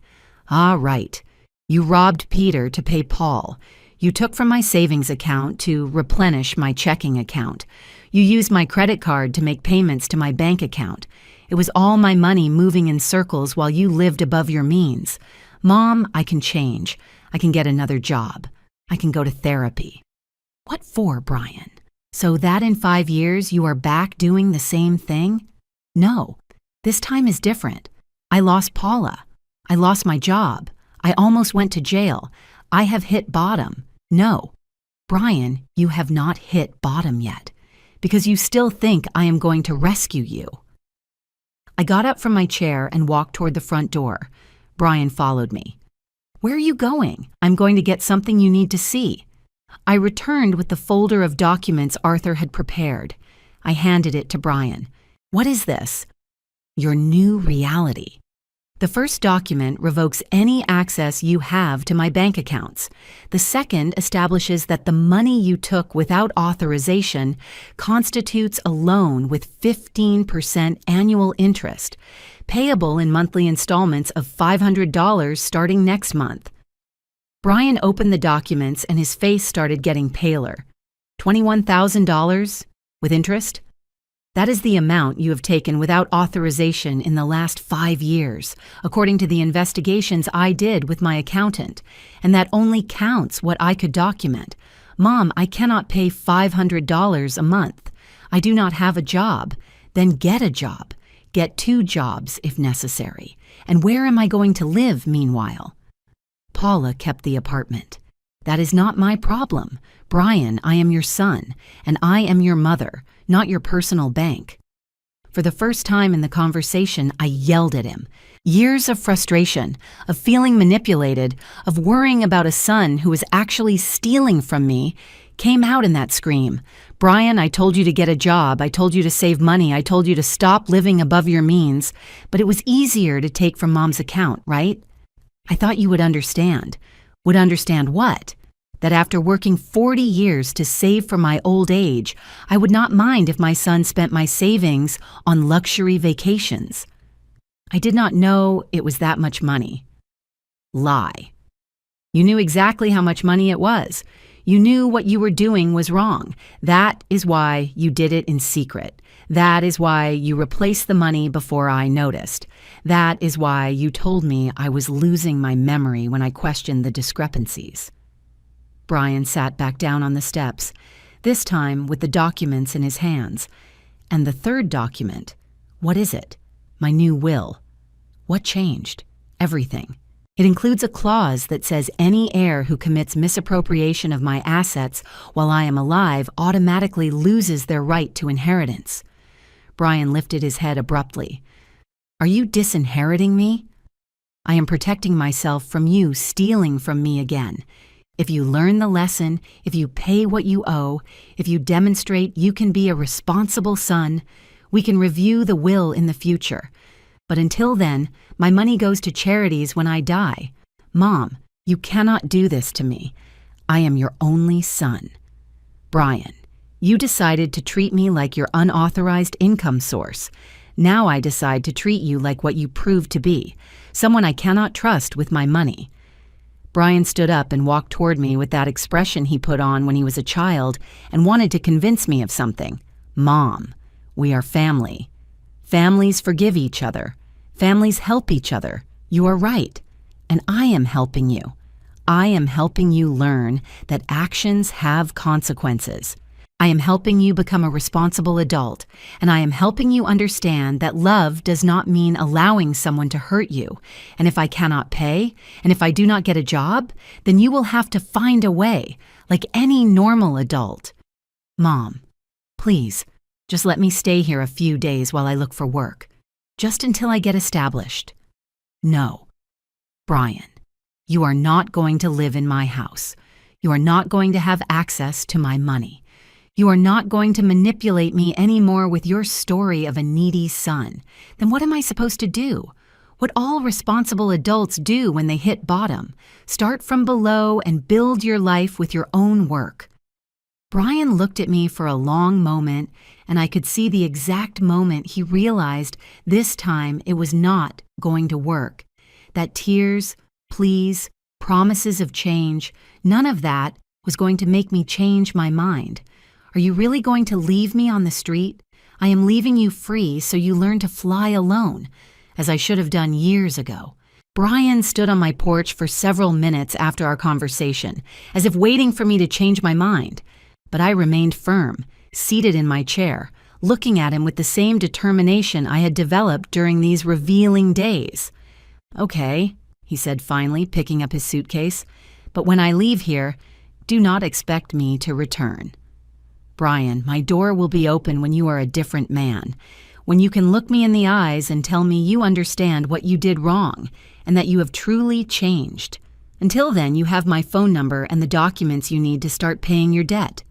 S1: Ah, right. You robbed Peter to pay Paul. You took from my savings account to replenish my checking account. You used my credit card to make payments to my bank account. It was all my money moving in circles while you lived above your means. Mom, I can change. I can get another job. I can go to therapy. What for, Brian? So that in 5 years you are back doing the same thing? No, this time is different. I lost Paula. I lost my job. I almost went to jail. I have hit bottom. No, Brian, you have not hit bottom yet, because you still think I am going to rescue you. I got up from my chair and walked toward the front door. Brian followed me. Where are you going? I'm going to get something you need to see. I returned with the folder of documents Arthur had prepared. I handed it to Brian. What is this? Your new reality. The first document revokes any access you have to my bank accounts. The second establishes that the money you took without authorization constitutes a loan with 15% annual interest, payable in monthly installments of $500 starting next month. Brian opened the documents and his face started getting paler. $21,000 with interest? That is the amount you have taken without authorization in the last 5 years, according to the investigations I did with my accountant, and that only counts what I could document. Mom, I cannot pay $500 a month. I do not have a job. Then get a job. Get 2 jobs if necessary. And where am I going to live meanwhile? Paula kept the apartment. That is not my problem. Brian, I am your son, and I am your mother, not your personal bank. For the first time in the conversation, I yelled at him. Years of frustration, of feeling manipulated, of worrying about a son who was actually stealing from me, came out in that scream. Brian, I told you to get a job. I told you to save money. I told you to stop living above your means. But it was easier to take from Mom's account, right? I thought you would understand. Would understand what? That after working 40 years to save for my old age, I would not mind if my son spent my savings on luxury vacations. I did not know it was that much money. Lie. You knew exactly how much money it was. You knew what you were doing was wrong. That is why you did it in secret. That is why you replaced the money before I noticed. That is why you told me I was losing my memory when I questioned the discrepancies. Brian sat back down on the steps, this time with the documents in his hands. And the third document, what is it? My new will. What changed? Everything. It includes a clause that says any heir who commits misappropriation of my assets while I am alive automatically loses their right to inheritance. Brian lifted his head abruptly. Are you disinheriting me? I am protecting myself from you stealing from me again. If you learn the lesson, if you pay what you owe, if you demonstrate you can be a responsible son, we can review the will in the future. But until then, my money goes to charities when I die. Mom, you cannot do this to me. I am your only son. Brian, you decided to treat me like your unauthorized income source. Now I decide to treat you like what you proved to be, someone I cannot trust with my money. Brian stood up and walked toward me with that expression he put on when he was a child and wanted to convince me of something. Mom, we are family. Families forgive each other. Families help each other. You are right. And I am helping you. I am helping you learn that actions have consequences. I am helping you become a responsible adult, and I am helping you understand that love does not mean allowing someone to hurt you. And if I cannot pay, and if I do not get a job, then you will have to find a way, like any normal adult. Mom, please, just let me stay here a few days while I look for work, just until I get established. No. Brian, you are not going to live in my house. You are not going to have access to my money. You are not going to manipulate me anymore with your story of a needy son. Then what am I supposed to do? What all responsible adults do when they hit bottom. Start from below and build your life with your own work. Brian looked at me for a long moment, and I could see the exact moment he realized this time it was not going to work. That tears, pleas, promises of change, none of that was going to make me change my mind. Are you really going to leave me on the street? I am leaving you free so you learn to fly alone, as I should have done years ago. Brian stood on my porch for several minutes after our conversation, as if waiting for me to change my mind. But I remained firm, seated in my chair, looking at him with the same determination I had developed during these revealing days. Okay, he said finally, picking up his suitcase, but when I leave here, do not expect me to return. Brian, my door will be open when you are a different man, when you can look me in the eyes and tell me you understand what you did wrong and that you have truly changed. Until then, you have my phone number and the documents you need to start paying your debt.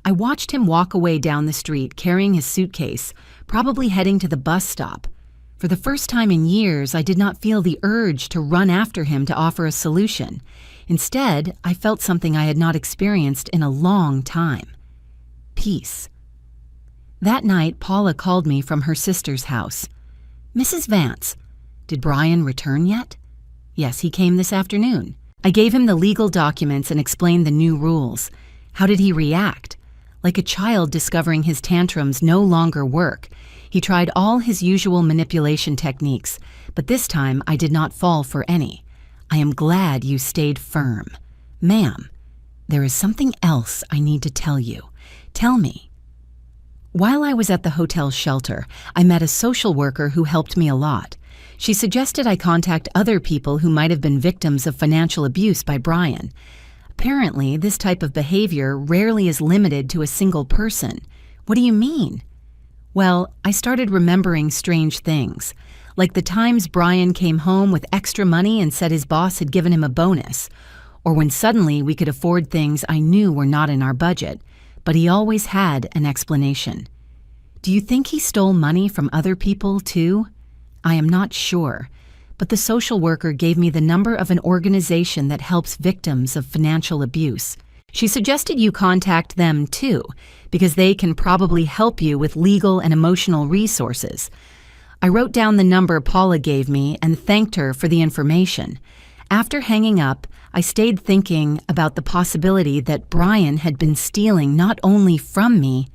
S1: I watched him walk away down the street carrying his suitcase, probably heading to the bus stop. For the first time in years, I did not feel the urge to run after him to offer a solution. Instead, I felt something I had not experienced in a long time. Peace. That night, Paula called me from her sister's house. Mrs. Vance, did Brian return yet? Yes, he came this afternoon. I gave him the legal documents and explained the new rules. How did he react? Like a child discovering his tantrums no longer work. He tried all his usual manipulation techniques, but this time I did not fall for any. I am glad you stayed firm. Ma'am, there is something else I need to tell you. Tell me. While I was at the hotel shelter, I met a social worker who helped me a lot. She suggested I contact other people who might have been victims of financial abuse by Brian. Apparently, this type of behavior rarely is limited to a single person. What do you mean? Well, I started remembering strange things, like the times Brian came home with extra money and said his boss had given him a bonus, or when suddenly we could afford things I knew were not in our budget. But he always had an explanation. Do you think he stole money from other people, too? I am not sure, but the social worker gave me the number of an organization that helps victims of financial abuse. She suggested you contact them, too, because they can probably help you with legal and emotional resources. I wrote down the number Paula gave me and thanked her for the information. After hanging up, I stayed thinking about the possibility that Brian had been stealing not only from me,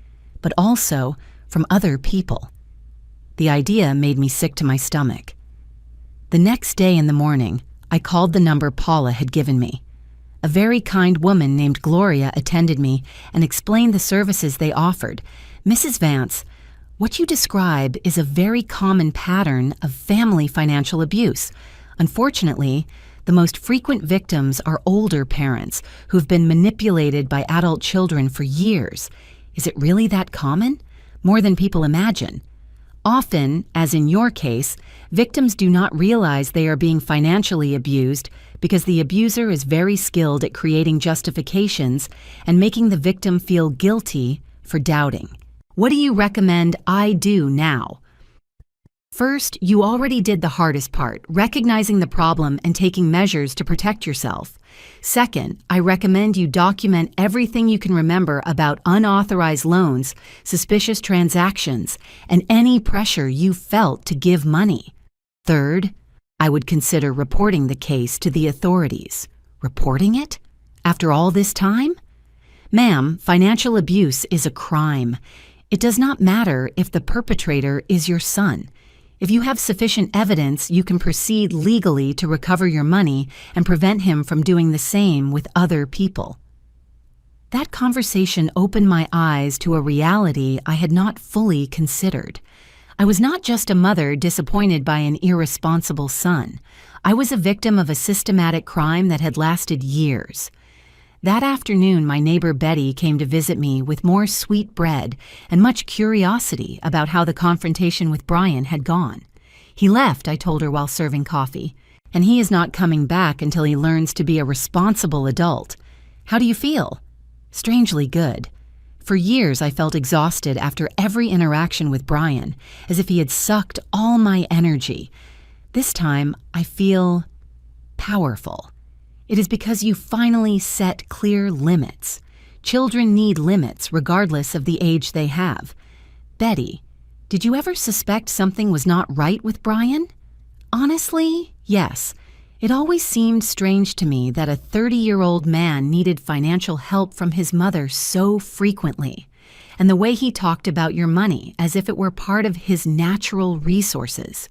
S1: but also from other people. The idea made me sick to my stomach. The next day in the morning, I called the number Paula had given me. A very kind woman named Gloria attended me and explained the services they offered. Mrs. Vance, what you describe is a very common pattern of family financial abuse. Unfortunately, the most frequent victims are older parents who've been manipulated by adult children for years. Is it really that common? More than people imagine. Often, as in your case, victims do not realize they are being financially abused because the abuser is very skilled at creating justifications and making the victim feel guilty for doubting. What do you recommend I do now? First, you already did the hardest part, recognizing the problem and taking measures to protect yourself. Second, I recommend you document everything you can remember about unauthorized loans, suspicious transactions, and any pressure you felt to give money. Third, I would consider reporting the case to the authorities. Reporting it? After all this time? Ma'am, financial abuse is a crime. It does not matter if the perpetrator is your son. If you have sufficient evidence, you can proceed legally to recover your money and prevent him from doing the same with other people. That conversation opened my eyes to a reality I had not fully considered. I was not just a mother disappointed by an irresponsible son. I was a victim of a systematic crime that had lasted years. That afternoon, my neighbor Betty came to visit me with more sweet bread and much curiosity about how the confrontation with Brian had gone. He left, I told her while serving coffee, and he is not coming back until he learns to be a responsible adult. How do you feel? Strangely good. For years, I felt exhausted after every interaction with Brian, as if he had sucked all my energy. This time, I feel powerful. It is because you finally set clear limits. Children need limits regardless of the age they have. Betty, did you ever suspect something was not right with Brian? Honestly, yes. It always seemed strange to me that a 30-year-old man needed financial help from his mother so frequently, and the way he talked about your money as if it were part of his natural resources.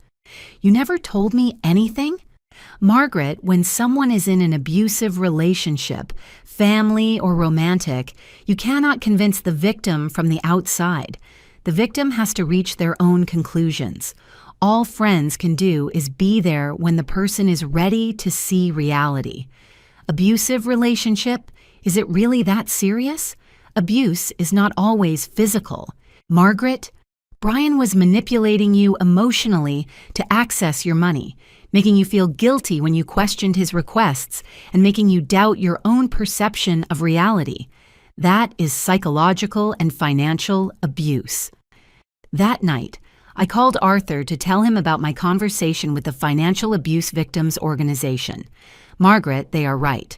S1: You never told me anything? Margaret, when someone is in an abusive relationship, family or romantic, you cannot convince the victim from the outside. The victim has to reach their own conclusions. All friends can do is be there when the person is ready to see reality. Abusive relationship? Is it really that serious? Abuse is not always physical. Margaret, Brian was manipulating you emotionally to access your money, making you feel guilty when you questioned his requests, and making you doubt your own perception of reality. That is psychological and financial abuse. That night, I called Arthur to tell him about my conversation with the Financial Abuse Victims Organization. Margaret, they are right.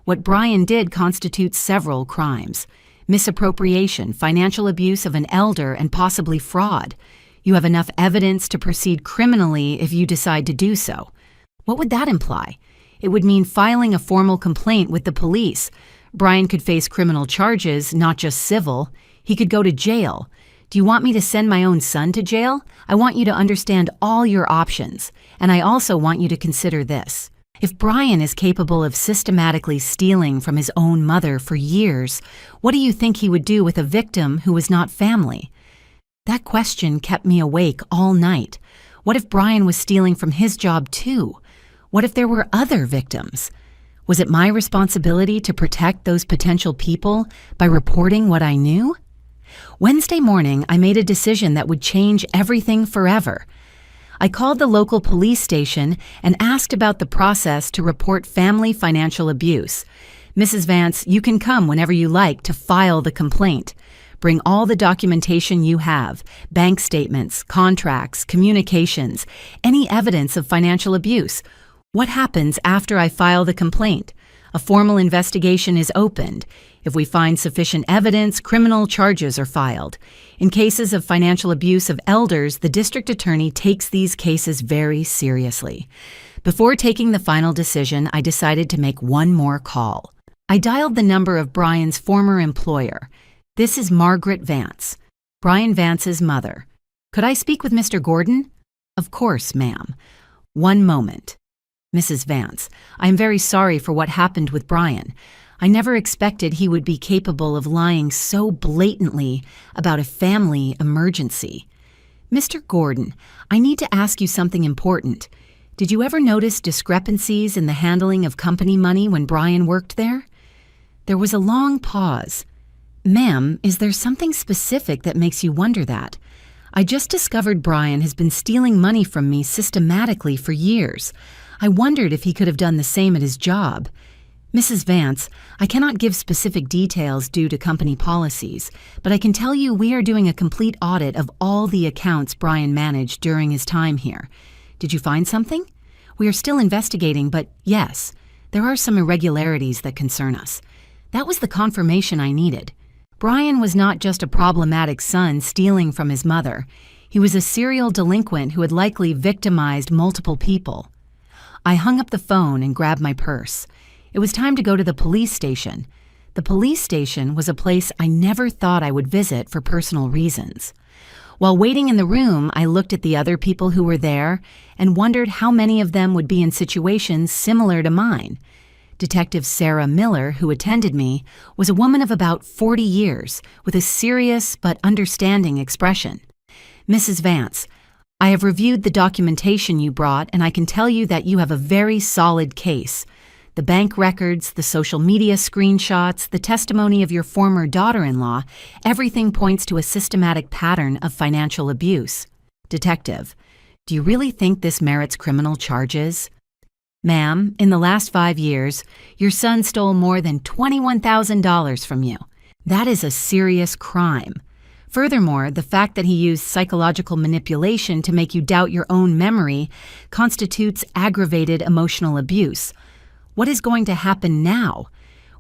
S1: What Brian did constitutes several crimes: misappropriation, financial abuse of an elder, and possibly fraud. You have enough evidence to proceed criminally if you decide to do so. What would that imply? It would mean filing a formal complaint with the police. Brian could face criminal charges, not just civil. He could go to jail. Do you want me to send my own son to jail? I want you to understand all your options, and I also want you to consider this. If Brian is capable of systematically stealing from his own mother for years, what do you think he would do with a victim who was not family? That question kept me awake all night. What if Brian was stealing from his job too? What if there were other victims? Was it my responsibility to protect those potential people by reporting what I knew? Wednesday morning, I made a decision that would change everything forever. I called the local police station and asked about the process to report family financial abuse. Mrs. Vance, you can come whenever you like to file the complaint. Bring all the documentation you have: bank statements, contracts, communications, any evidence of financial abuse. What happens after I file the complaint? A formal investigation is opened. If we find sufficient evidence, criminal charges are filed. In cases of financial abuse of elders, the district attorney takes these cases very seriously. Before taking the final decision, I decided to make one more call. I dialed the number of Brian's former employer. This is Margaret Vance, Brian Vance's mother. Could I speak with Mr. Gordon? Of course, ma'am. One moment. Mrs. Vance, I am very sorry for what happened with Brian. I never expected he would be capable of lying so blatantly about a family emergency. Mr. Gordon, I need to ask you something important. Did you ever notice discrepancies in the handling of company money when Brian worked there? There was a long pause. Ma'am, is there something specific that makes you wonder that? I just discovered Brian has been stealing money from me systematically for years. I wondered if he could have done the same at his job. Mrs. Vance, I cannot give specific details due to company policies, but I can tell you we are doing a complete audit of all the accounts Brian managed during his time here. Did you find something? We are still investigating, but yes, there are some irregularities that concern us. That was the confirmation I needed. Brian was not just a problematic son stealing from his mother. He was a serial delinquent who had likely victimized multiple people. I hung up the phone and grabbed my purse. It was time to go to the police station. The police station was a place I never thought I would visit for personal reasons. While waiting in the room, I looked at the other people who were there and wondered how many of them would be in situations similar to mine. Detective Sarah Miller, who attended me, was a woman of about 40 years with a serious but understanding expression. Mrs. Vance, I have reviewed the documentation you brought, and I can tell you that you have a very solid case. The bank records, the social media screenshots, the testimony of your former daughter-in-law, everything points to a systematic pattern of financial abuse. Detective, do you really think this merits criminal charges? Ma'am, in the last 5 years, your son stole more than $21,000 from you. That is a serious crime. Furthermore, the fact that he used psychological manipulation to make you doubt your own memory constitutes aggravated emotional abuse. What is going to happen now?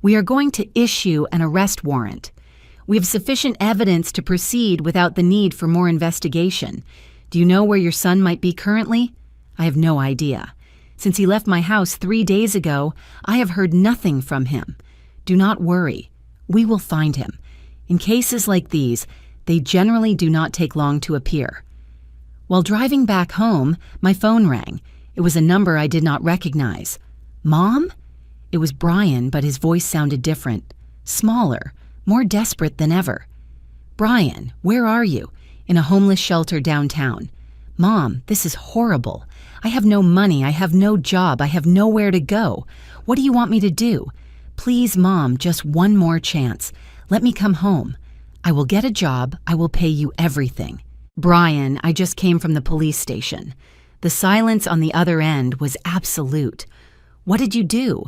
S1: We are going to issue an arrest warrant. We have sufficient evidence to proceed without the need for more investigation. Do you know where your son might be currently? I have no idea. Since he left my house 3 days ago, I have heard nothing from him. Do not worry. We will find him. In cases like these, they generally do not take long to appear. While driving back home, my phone rang. It was a number I did not recognize. Mom? It was Brian, but his voice sounded different. Smaller, more desperate than ever. Brian, where are you? In a homeless shelter downtown. Mom, this is horrible. I have no money, I have no job, I have nowhere to go. What do you want me to do? Please, Mom, just one more chance. Let me come home. I will get a job, I will pay you everything. Brian, I just came from the police station. The silence on the other end was absolute. What did you do?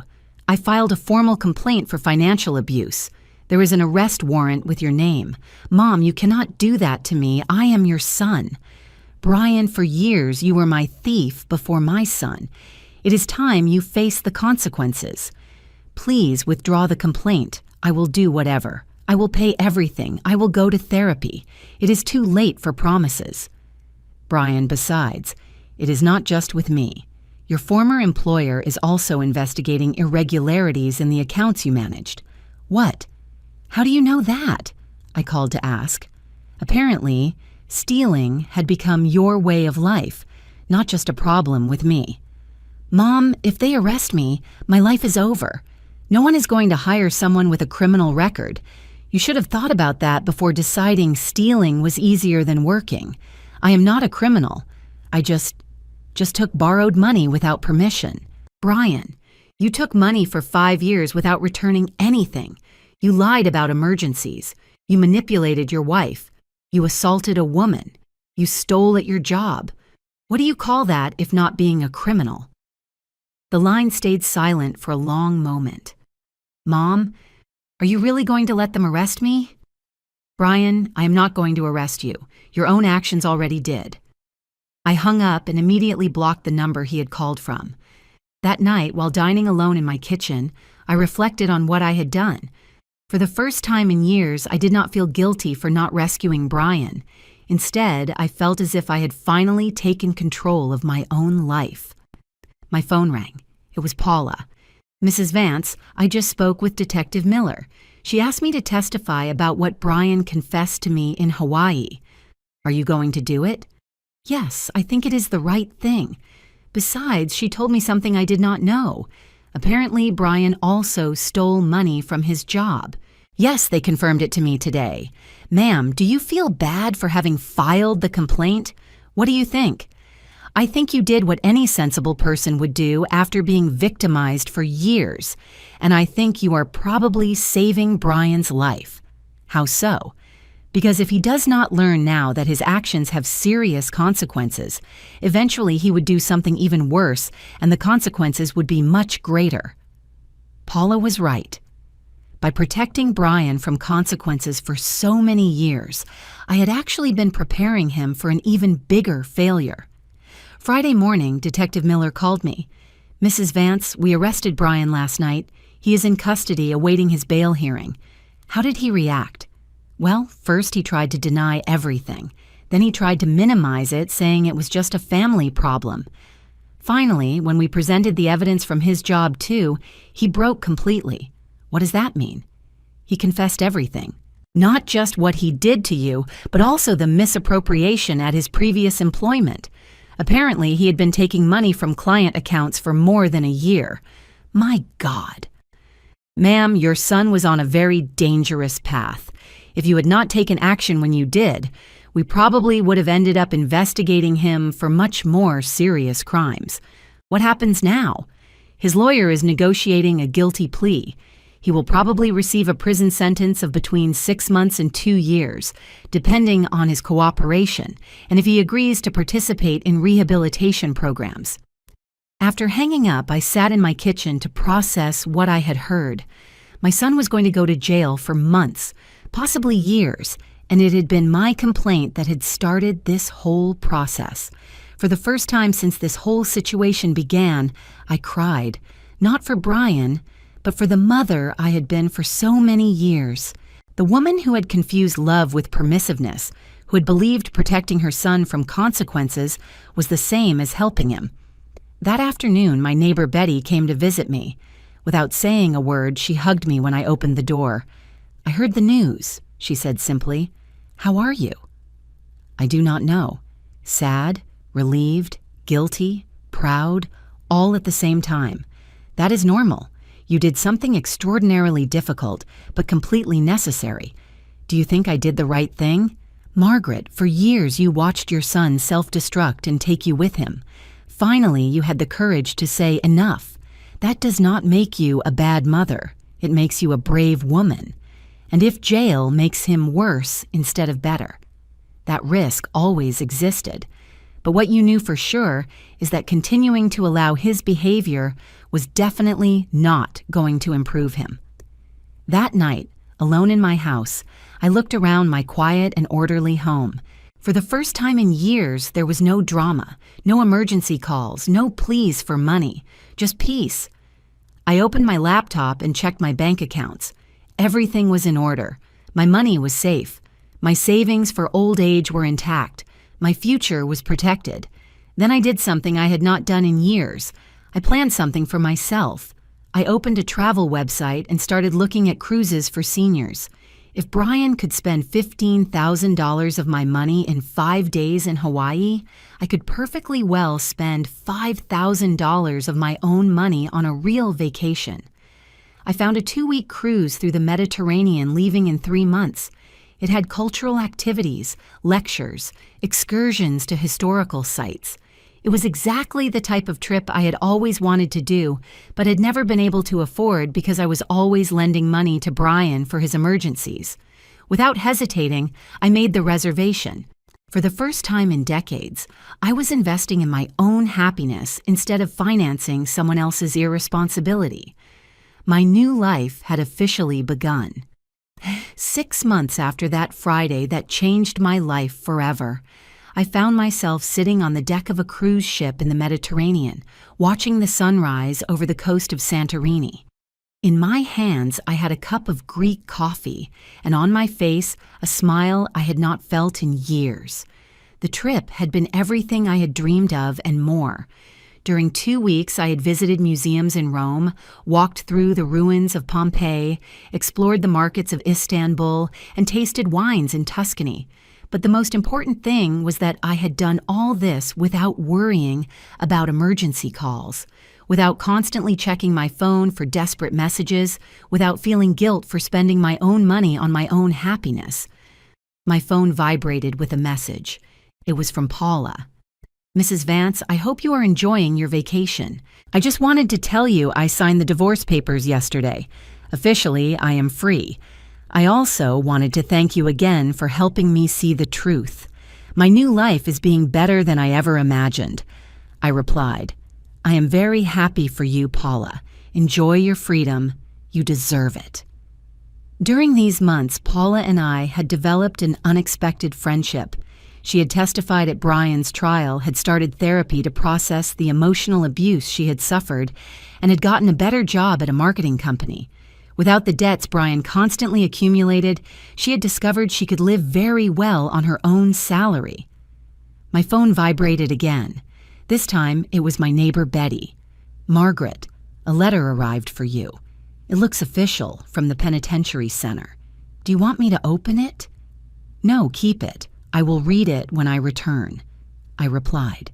S1: I filed a formal complaint for financial abuse. There is an arrest warrant with your name. Mom, you cannot do that to me. I am your son. Brian, for years you were my thief before my son. It is time you face the consequences. Please withdraw the complaint. I will do whatever. I will pay everything. I will go to therapy. It is too late for promises. Brian, besides, it is not just with me. Your former employer is also investigating irregularities in the accounts you managed. What? How do you know that? I called to ask. Apparently, stealing had become your way of life, not just a problem with me. Mom, if they arrest me, my life is over. No one is going to hire someone with a criminal record. You should have thought about that before deciding stealing was easier than working. I am not a criminal. I just took borrowed money without permission. Brian, you took money for 5 years without returning anything. You lied about emergencies. You manipulated your wife. You assaulted a woman. You stole at your job. What do you call that if not being a criminal? The line stayed silent for a long moment. Mom, are you really going to let them arrest me? Brian, I am not going to arrest you. Your own actions already did. I hung up and immediately blocked the number he had called from. That night, while dining alone in my kitchen, I reflected on what I had done. For the first time in years, I did not feel guilty for not rescuing Brian. Instead, I felt as if I had finally taken control of my own life. My phone rang. It was Paula. Mrs. Vance, I just spoke with Detective Miller. She asked me to testify about what Brian confessed to me in Hawaii. Are you going to do it? Yes, I think it is the right thing. Besides, she told me something I did not know. Apparently, Brian also stole money from his job. Yes, they confirmed it to me today. Ma'am, do you feel bad for having filed the complaint? What do you think? I think you did what any sensible person would do after being victimized for years, and I think you are probably saving Brian's life. How so? Because if he does not learn now that his actions have serious consequences, eventually he would do something even worse, and the consequences would be much greater. Paula was right. By protecting Brian from consequences for so many years, I had actually been preparing him for an even bigger failure. Friday morning, Detective Miller called me. "Mrs. Vance, we arrested Brian last night. He is in custody awaiting his bail hearing." How did he react? Well, first he tried to deny everything. Then he tried to minimize it, saying it was just a family problem. Finally, when we presented the evidence from his job too, he broke completely. What does that mean? He confessed everything. Not just what he did to you, but also the misappropriation at his previous employment. Apparently, he had been taking money from client accounts for more than a year. My God. "Ma'am, your son was on a very dangerous path. If you had not taken action when you did, we probably would have ended up investigating him for much more serious crimes. What happens now? His lawyer is negotiating a guilty plea. He will probably receive a prison sentence of between 6 months and 2 years, depending on his cooperation, and if he agrees to participate in rehabilitation programs." After hanging up, I sat in my kitchen to process what I had heard. My son was going to go to jail for months, possibly years, and it had been my complaint that had started this whole process. For the first time since this whole situation began, I cried, not for Brian, but for the mother I had been for so many years. The woman who had confused love with permissiveness, who had believed protecting her son from consequences was the same as helping him. That afternoon, my neighbor Betty came to visit me. Without saying a word, she hugged me when I opened the door. "I heard the news," she said simply. "How are you?" "I do not know. Sad, relieved, guilty, proud, all at the same time. That is normal. You did something extraordinarily difficult, but completely necessary. Do you think I did the right thing? Margaret, for years you watched your son self-destruct and take you with him. Finally, you had the courage to say enough. That does not make you a bad mother. It makes you a brave woman. And if jail makes him worse instead of better, that risk always existed. But what you knew for sure is that continuing to allow his behavior was definitely not going to improve him." That night, alone in my house, I looked around my quiet and orderly home. For the first time in years, there was no drama, no emergency calls, no pleas for money, just peace. I opened my laptop and checked my bank accounts. Everything was in order. My money was safe. My savings for old age were intact. My future was protected. Then I did something I had not done in years. I planned something for myself. I opened a travel website and started looking at cruises for seniors. If Brian could spend $15,000 of my money in 5 days in Hawaii, I could perfectly well spend $5,000 of my own money on a real vacation. I found a 2-week cruise through the Mediterranean leaving in 3 months. It had cultural activities, lectures, excursions to historical sites. It was exactly the type of trip I had always wanted to do, but had never been able to afford because I was always lending money to Brian for his emergencies. Without hesitating, I made the reservation. For the first time in decades, I was investing in my own happiness instead of financing someone else's irresponsibility. My new life had officially begun. 6 months after that Friday that changed my life forever, I found myself sitting on the deck of a cruise ship in the Mediterranean, watching the sunrise over the coast of Santorini. In my hands, I had a cup of Greek coffee, and on my face, a smile I had not felt in years. The trip had been everything I had dreamed of and more. During 2 weeks, I had visited museums in Rome, walked through the ruins of Pompeii, explored the markets of Istanbul, and tasted wines in Tuscany. But the most important thing was that I had done all this without worrying about emergency calls, without constantly checking my phone for desperate messages, without feeling guilt for spending my own money on my own happiness. My phone vibrated with a message. It was from Paula. "Mrs. Vance, I hope you are enjoying your vacation. I just wanted to tell you I signed the divorce papers yesterday. Officially, I am free. I also wanted to thank you again for helping me see the truth. My new life is being better than I ever imagined. I replied, I am very happy for you, Paula. Enjoy your freedom. You deserve it. During these months, Paula and I had developed an unexpected friendship. She had testified at Brian's trial, had started therapy to process the emotional abuse she had suffered, and had gotten a better job at a marketing company. Without the debts Brian constantly accumulated, she had discovered she could live very well on her own salary. My phone vibrated again. This time, it was my neighbor Betty. Margaret, a letter arrived for you. It looks official, from the penitentiary center. Do you want me to open it? No, keep it. I will read it when I return. I replied.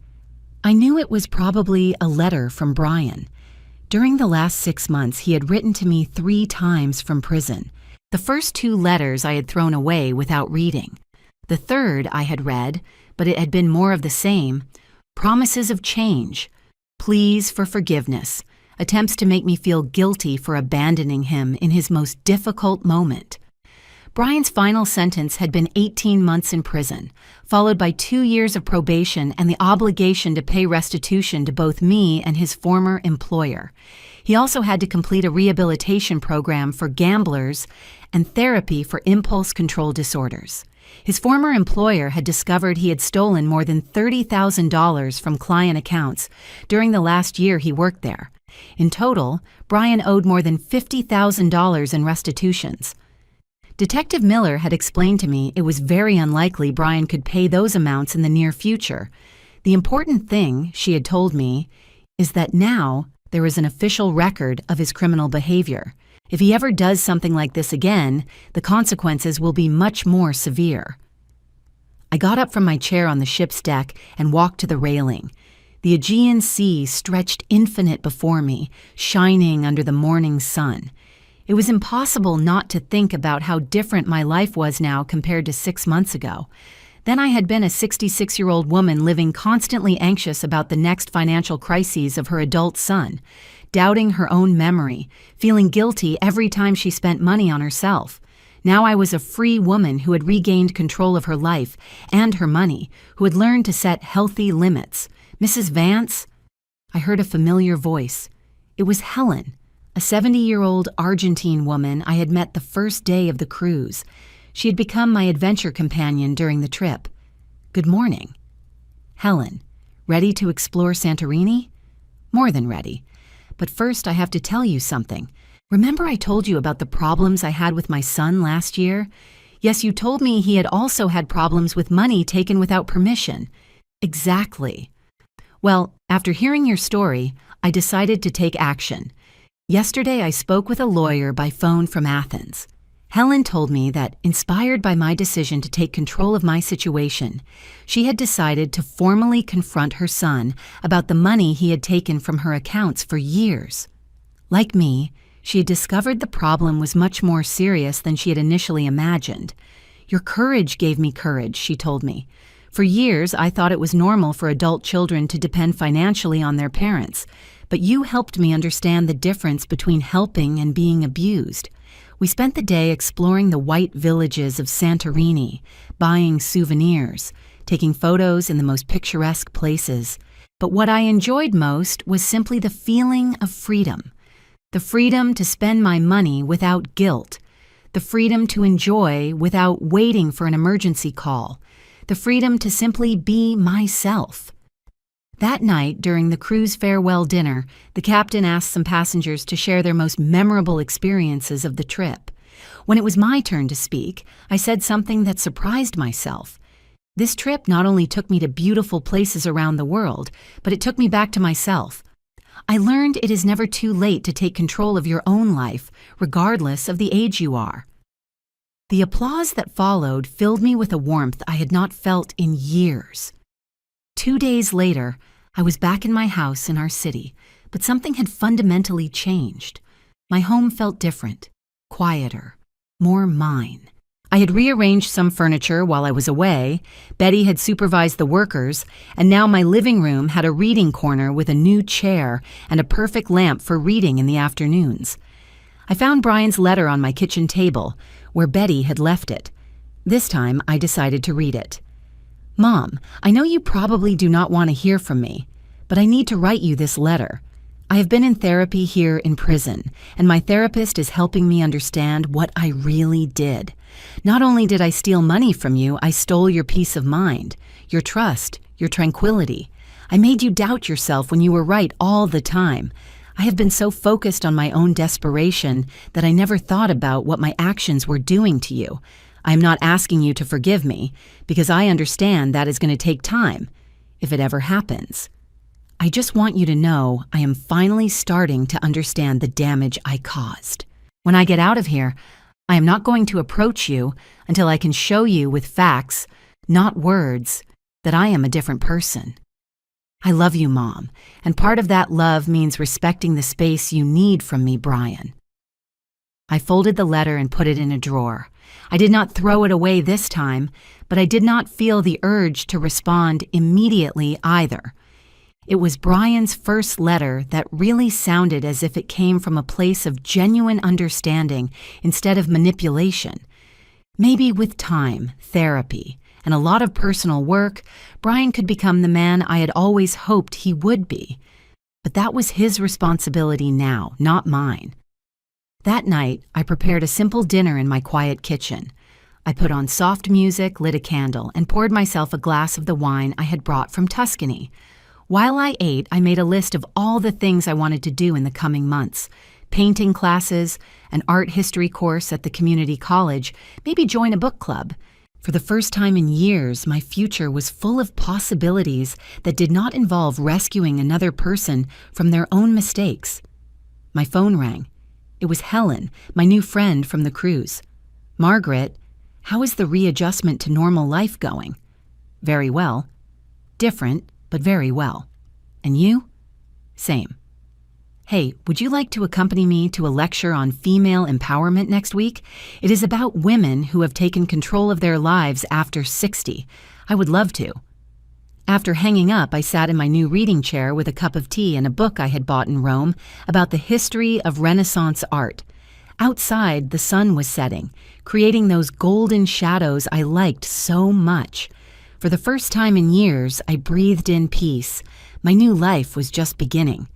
S1: I knew it was probably a letter from Brian. During the last 6 months, he had written to me 3 times from prison. The first 2 letters I had thrown away without reading. The third I had read, but it had been more of the same. Promises of change, pleas for forgiveness, attempts to make me feel guilty for abandoning him in his most difficult moment. Brian's final sentence had been 18 months in prison, followed by 2 years of probation and the obligation to pay restitution to both me and his former employer. He also had to complete a rehabilitation program for gamblers and therapy for impulse control disorders. His former employer had discovered he had stolen more than $30,000 from client accounts during the last year he worked there. In total, Brian owed more than $50,000 in restitutions. Detective Miller had explained to me it was very unlikely Brian could pay those amounts in the near future. The important thing, she had told me, is that now there is an official record of his criminal behavior. If he ever does something like this again, the consequences will be much more severe. I got up from my chair on the ship's deck and walked to the railing. The Aegean Sea stretched infinite before me, shining under the morning sun. It was impossible not to think about how different my life was now compared to 6 months ago. Then I had been a 66-year-old woman living constantly anxious about the next financial crises of her adult son, doubting her own memory, feeling guilty every time she spent money on herself. Now I was a free woman who had regained control of her life and her money, who had learned to set healthy limits. Mrs. Vance? I heard a familiar voice. It was Helen, a 70-year-old Argentine woman I had met the first day of the cruise. She had become my adventure companion during the trip. Good morning. Helen, ready to explore Santorini? More than ready. But first I have to tell you something. Remember I told you about the problems I had with my son last year? Yes, you told me he had also had problems with money taken without permission. Exactly. Well, after hearing your story, I decided to take action. Yesterday I spoke with a lawyer by phone from Athens. Helen told me that, inspired by my decision to take control of my situation, she had decided to formally confront her son about the money he had taken from her accounts for years. Like me, she had discovered the problem was much more serious than she had initially imagined. Your courage gave me courage, she told me. For years, I thought it was normal for adult children to depend financially on their parents, but you helped me understand the difference between helping and being abused. We spent the day exploring the white villages of Santorini, buying souvenirs, taking photos in the most picturesque places. But what I enjoyed most was simply the feeling of freedom. The freedom to spend my money without guilt. The freedom to enjoy without waiting for an emergency call. The freedom to simply be myself. That night, during the cruise farewell dinner, the captain asked some passengers to share their most memorable experiences of the trip. When it was my turn to speak, I said something that surprised myself. This trip not only took me to beautiful places around the world, but it took me back to myself. I learned it is never too late to take control of your own life, regardless of the age you are. The applause that followed filled me with a warmth I had not felt in years. 2 days later, I was back in my house in our city, but something had fundamentally changed. My home felt different, quieter, more mine. I had rearranged some furniture while I was away, Betty had supervised the workers, and now my living room had a reading corner with a new chair and a perfect lamp for reading in the afternoons. I found Brian's letter on my kitchen table, where Betty had left it. This time, I decided to read it. Mom, I know you probably do not want to hear from me, but I need to write you this letter. I have been in therapy here in prison, and my therapist is helping me understand what I really did. Not only did I steal money from you, I stole your peace of mind, your trust, your tranquility. I made you doubt yourself when you were right all the time. I have been so focused on my own desperation that I never thought about what my actions were doing to you. I am not asking you to forgive me, because I understand that is going to take time, if it ever happens. I just want you to know I am finally starting to understand the damage I caused. When I get out of here, I am not going to approach you until I can show you with facts, not words, that I am a different person. I love you, Mom, and part of that love means respecting the space you need from me, Brian. I folded the letter and put it in a drawer. I did not throw it away this time, but I did not feel the urge to respond immediately either. It was Brian's first letter that really sounded as if it came from a place of genuine understanding instead of manipulation. Maybe with time, therapy, and a lot of personal work, Brian could become the man I had always hoped he would be. But that was his responsibility now, not mine. That night, I prepared a simple dinner in my quiet kitchen. I put on soft music, lit a candle, and poured myself a glass of the wine I had brought from Tuscany. While I ate, I made a list of all the things I wanted to do in the coming months. Painting classes, an art history course at the community college, maybe join a book club. For the first time in years, my future was full of possibilities that did not involve rescuing another person from their own mistakes. My phone rang. It was Helen, my new friend from the cruise. Margaret, how is the readjustment to normal life going? Very well. Different, but very well. And you? Same. Hey, would you like to accompany me to a lecture on female empowerment next week? It is about women who have taken control of their lives after 60. I would love to. After hanging up, I sat in my new reading chair with a cup of tea and a book I had bought in Rome about the history of Renaissance art. Outside, the sun was setting, creating those golden shadows I liked so much. For the first time in years, I breathed in peace. My new life was just beginning.